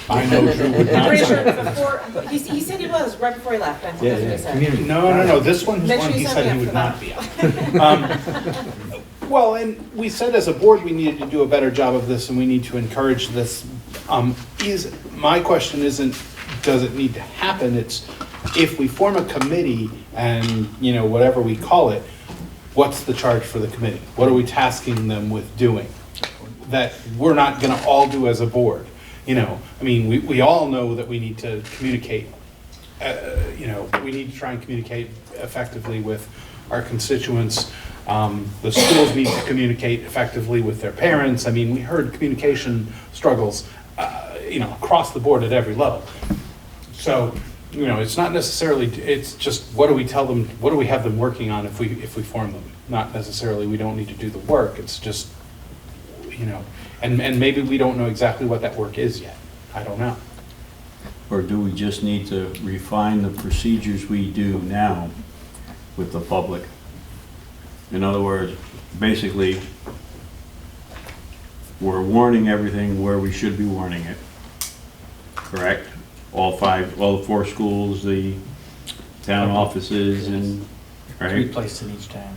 I know Drew would
I'm
not
pretty
sign
sure
up for this.
before, he said he was, right before he left, I think
Yeah,
that's what he
yeah,
said.
community.
No, this one was
Make
one
sure
he
you
said
sign
he
me
would
up
not
for
be on. Well, and we said as a board, we needed to do a better job of this, and we need to encourage this. My question isn't, does it need to happen? It's, if we form a committee and, you know, whatever we call it, what's the charge for the committee? What are we tasking them with doing? That we're not gonna all do as a board, you know? I mean, we all know that we need to communicate, you know, we need to try and communicate effectively with our constituents. The schools need to communicate effectively with their parents. I mean, we heard communication struggles, you know, across the board at every level. So, you know, it's not necessarily, it's just, what do we tell them, what do we have them working on if we form them? Not necessarily, we don't need to do the work, it's just, you know, and maybe we don't know exactly what that work is yet. I don't know.
Or do we just need to refine the procedures we do now with the public? In other words, basically, we're warning everything where we should be warning it, correct? All 4 schools, the town offices, and,
Three
right?
places in each town.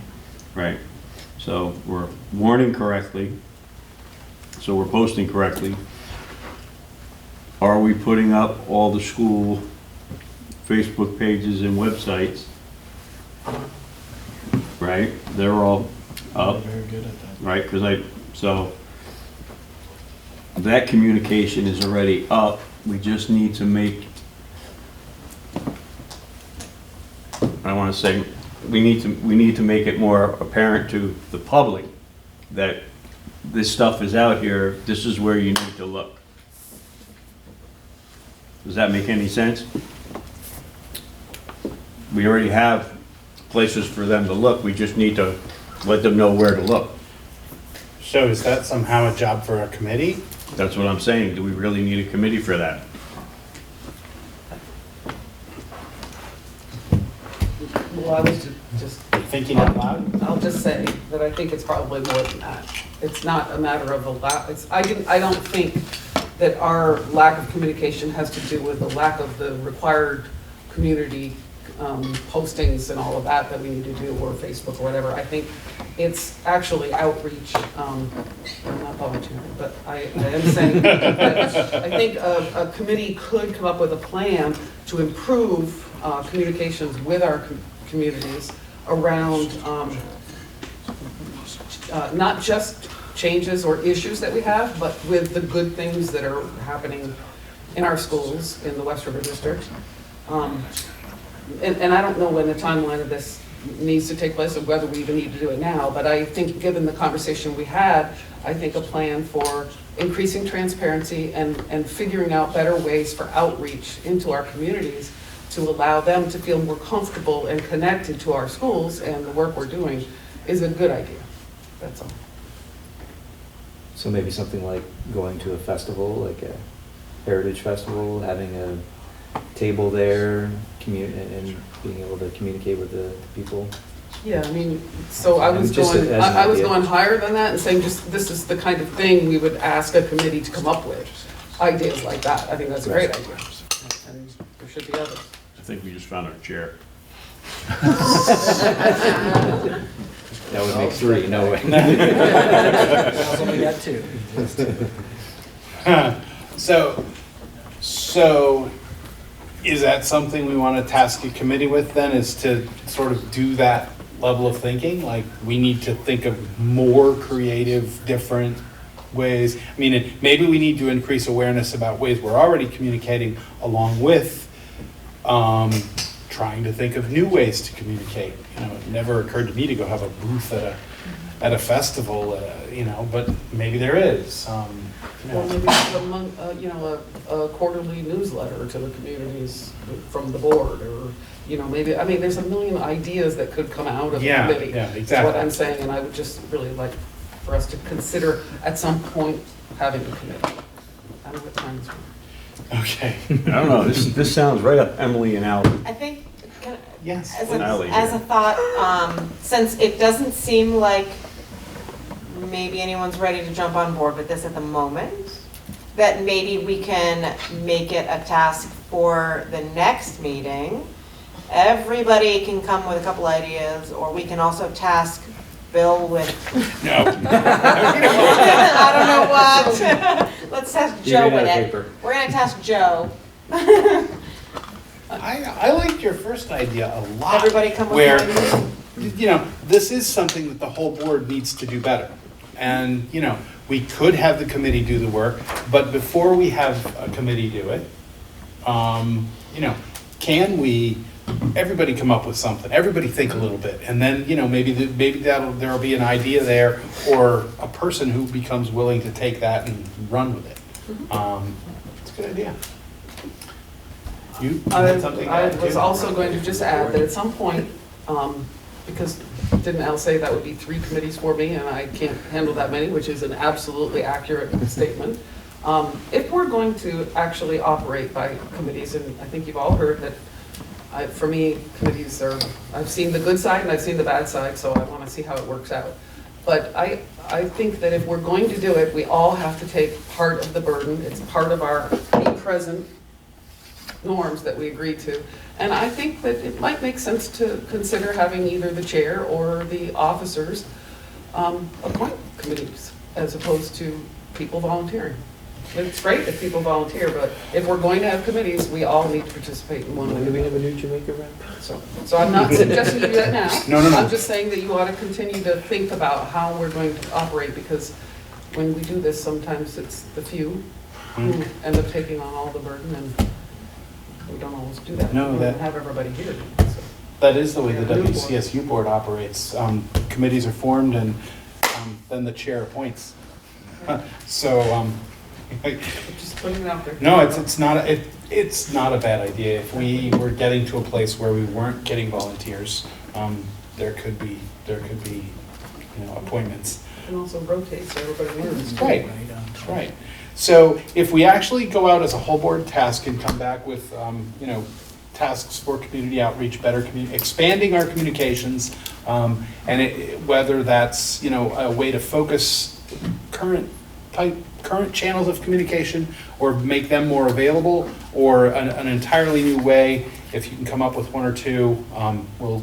Right. So we're warning correctly, so we're posting correctly. Are we putting up all the school Facebook pages and websites? Right, they're all up,
Very good at that.
right, so that communication is already up, we just need to make, I want to say, we need to make it more apparent to the public that this stuff is out here, this is where you need to look. Does that make any sense? We already have places for them to look, we just need to let them know where to look.
So is that somehow a job for a committee?
That's what I'm saying, do we really need a committee for that?
Well, I was just
Thinking out loud?
I'll just say that I think it's probably more than that. It's not a matter of a lack, I don't think that our lack of communication has to do with the lack of the required community postings and all of that we need to do, or Facebook or whatever. I think it's actually outreach. I'm not volunteering, but I am saying that I think a committee could come up with a plan to improve communications with our communities around not just changes or issues that we have, but with the good things that are happening in our schools in the West River District. And I don't know when the timeline of this needs to take place, or whether we even need to do it now, but I think given the conversation we had, I think a plan for increasing transparency and figuring out better ways for outreach into our communities to allow them to feel more comfortable and connected to our schools and the work we're doing is a good idea. That's all.
So maybe something like going to a festival, like a heritage festival, having a table there, and being able to communicate with the people.
Yeah, I mean, so I was
Just
going,
as an
I was
idea.
going higher than that and saying just, this is the kind of thing we would ask a committee to come up with. Ideas like that. I think that's a great idea. And there should be others.
I think we just found our chair.
That would make 3, no way.
I only got 2.
So is that something we want to task a committee with then, is to sort of do that level of thinking? Like, we need to think of more creative, different ways. I mean, maybe we need to increase awareness about ways we're already communicating, along with trying to think of new ways to communicate. You know, it never occurred to me to go have a booth at a festival, you know, but maybe there is. You know.
Or maybe a quarterly newsletter to the communities from the board, or, you know, maybe, I mean, there's a million ideas that could come out of the committee.
Yeah,
Is
exactly.
what I'm saying, and I would just really like for us to consider at some point having a committee. I don't know what time it's on.
Okay.
I don't know, this sounds right up Emily and Al.
I think,
Yes.
as
Ally,
a thought, since it doesn't seem like maybe anyone's ready to jump on board with this at the moment, that maybe we can make it a task for the next meeting. Everybody can come with a couple ideas, or we can also task Bill with,
No.
I don't know what. Let's task Joe with it.
Paper.
We're gonna task Joe.
I like your first idea a lot.
Everybody come with
where,
one.
you know, this is something that the whole board needs to do better. And, you know, we could have the committee do the work, but before we have a committee do it, you know, can we, everybody come up with something, everybody think a little bit, and then, you know, maybe there'll be an idea there, or a person who becomes willing to take that and run with it. It's a good idea. You had something to
I
add,
was
too?
also going to just add that at some point, because didn't Al say that would be 3 committees for me, and I can't handle that many, which is an absolutely accurate statement. If we're going to actually operate by committees, and I think you've all heard that, for me, committees are, I've seen the good side and I've seen the bad side, so I want to see how it works out. But I think that if we're going to do it, we all have to take part of the burden. It's part of our be present norms that we agreed to. And I think that it might make sense to consider having either the chair or the officers appoint committees, as opposed to people volunteering. It's great if people volunteer, but if we're going to have committees, we all need to participate in one way.
Do we have a new Jamaica rep?
So I'm not suggesting you do that now.
No.
I'm just saying that you ought to continue to think about how we're going to operate, because when we do this, sometimes it's the few who end up taking on all the burden, and we don't always do that.
No,
We
that-
don't have everybody here. So.
That is the way the
Yeah, new board.
WCSU board operates. Committees are formed, and then the chair appoints. So,
Just putting it out there.
no, it's not a bad idea. If we were getting to a place where we weren't getting volunteers, there could be, you know, appointments.
And also rotate so everybody learns.
Right. Right. So if we actually go out as a whole board task and come back with, you know, tasks for community outreach, expanding our communications, whether that's, a way to focus current channels of communication or make them more available, or an entirely new way. If you can come up with one or two, we'll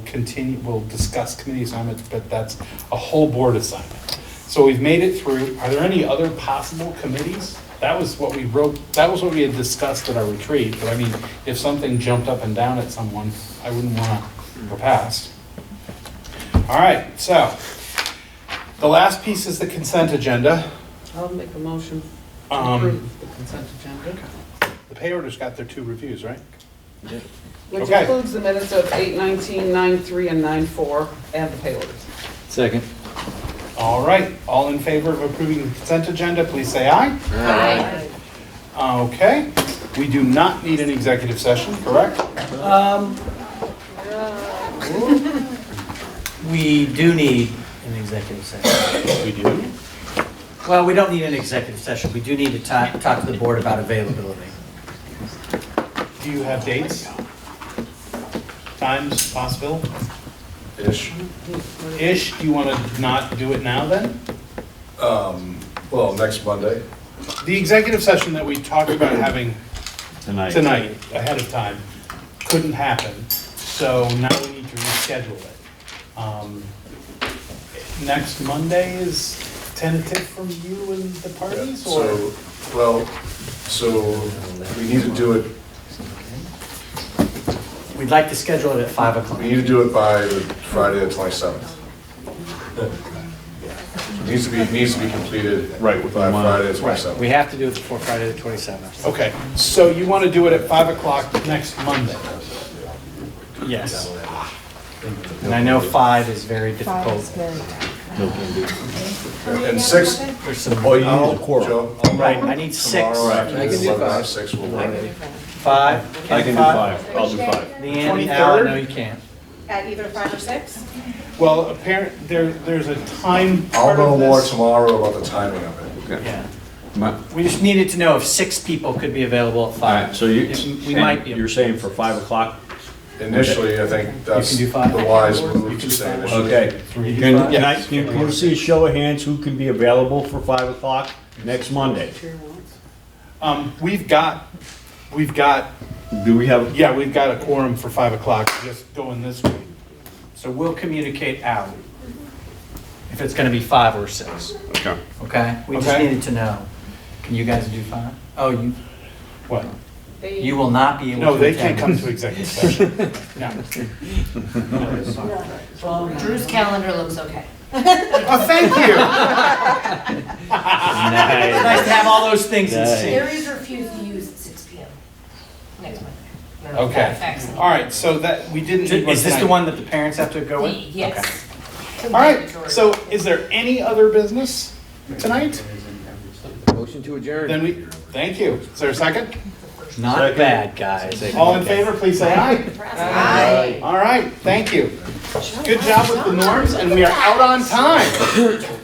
discuss committee assignments, but that's a whole board assignment. So we've made it through. Are there any other possible committees? That was what we wrote, that was what we had discussed at our retreat, but I mean, if something jumped up and down at someone, I wouldn't want to go past. All right, so, the last piece is the consent agenda.
I'll make a motion to
Um,
approve the consent agenda,
The pay orders got their 2 reviews, right?
which
Okay.
includes the minutes of 8:19, 9:3, and 9:4, and the pay orders.
Second.
All right, all in favor of approving the consent agenda, please say aye.
Aye.
Okay, we do not need an executive session, correct?
We do need an executive session.
We do.
Well, we don't need an executive session. We do need to talk to the board about availability.
Do you have dates? Times, possible?
Ish.
Ish, do you want to not do it now then?
Well, next Monday.
The executive session that we talked about having
Tonight.
ahead of time couldn't happen, so now we need to reschedule it. Next Monday is tentative from you and the parties, or?
So we need to do it,
We'd like to schedule it at 5 o'clock.
we need to do it by the Friday the 27th. It needs to be completed
Right,
by Friday the
Right,
27th.
we have to do it before Friday the 27th.
Okay, so you want to do it at 5 o'clock next Monday?
Yes. And I know 5 is very
Five
difficult.
is very
And 6,
There's some,
Oh, you need a quorum.
Joe,
right, I need 6.
tomorrow after
I can do
11
five.
6 will work.
5?
I can do 5, I'll do 5.
Leanne, Al, no, you can't.
At either 5 or 6?
Well, there's a time
I'll
part
know
of
more
this.
tomorrow about the timing of it.
Yeah. We just needed to know if 6 people could be available at
All
5.
right, so
We might be.
you're saying for 5 o'clock?
Initially, I think that's
You can
the
do 5?
wise move to say initially.
Okay. Can we see a show of hands who can be available for 5 o'clock next Monday?
We've got,
Do we have?
yeah, we've got a quorum for 5 o'clock, just going this way.
So we'll communicate out if it's going to be 5 or 6.
Okay.
Okay? We just
Okay.
needed to know. Can you guys do 5? Oh,
What?
you will not be able to
No, they
attend.
can't come to executive session. No.
Drew's calendar looks okay.
Oh, thank you.
It's nice to have all those things in sync.
Aries refused to use at 6 PM next Monday. I don't know if that
Okay,
affects them.
all right, so that, we didn't need one
Is this the
tonight.
one that the parents have to go with?
Yes.
All right, so is there any other business tonight?
Motion to adjourn.
Then we, thank you. Is there a second?
Not bad, guys.
All in favor, please say aye.
Aye.
All right, thank you. Good job with the norms, and we are out on time.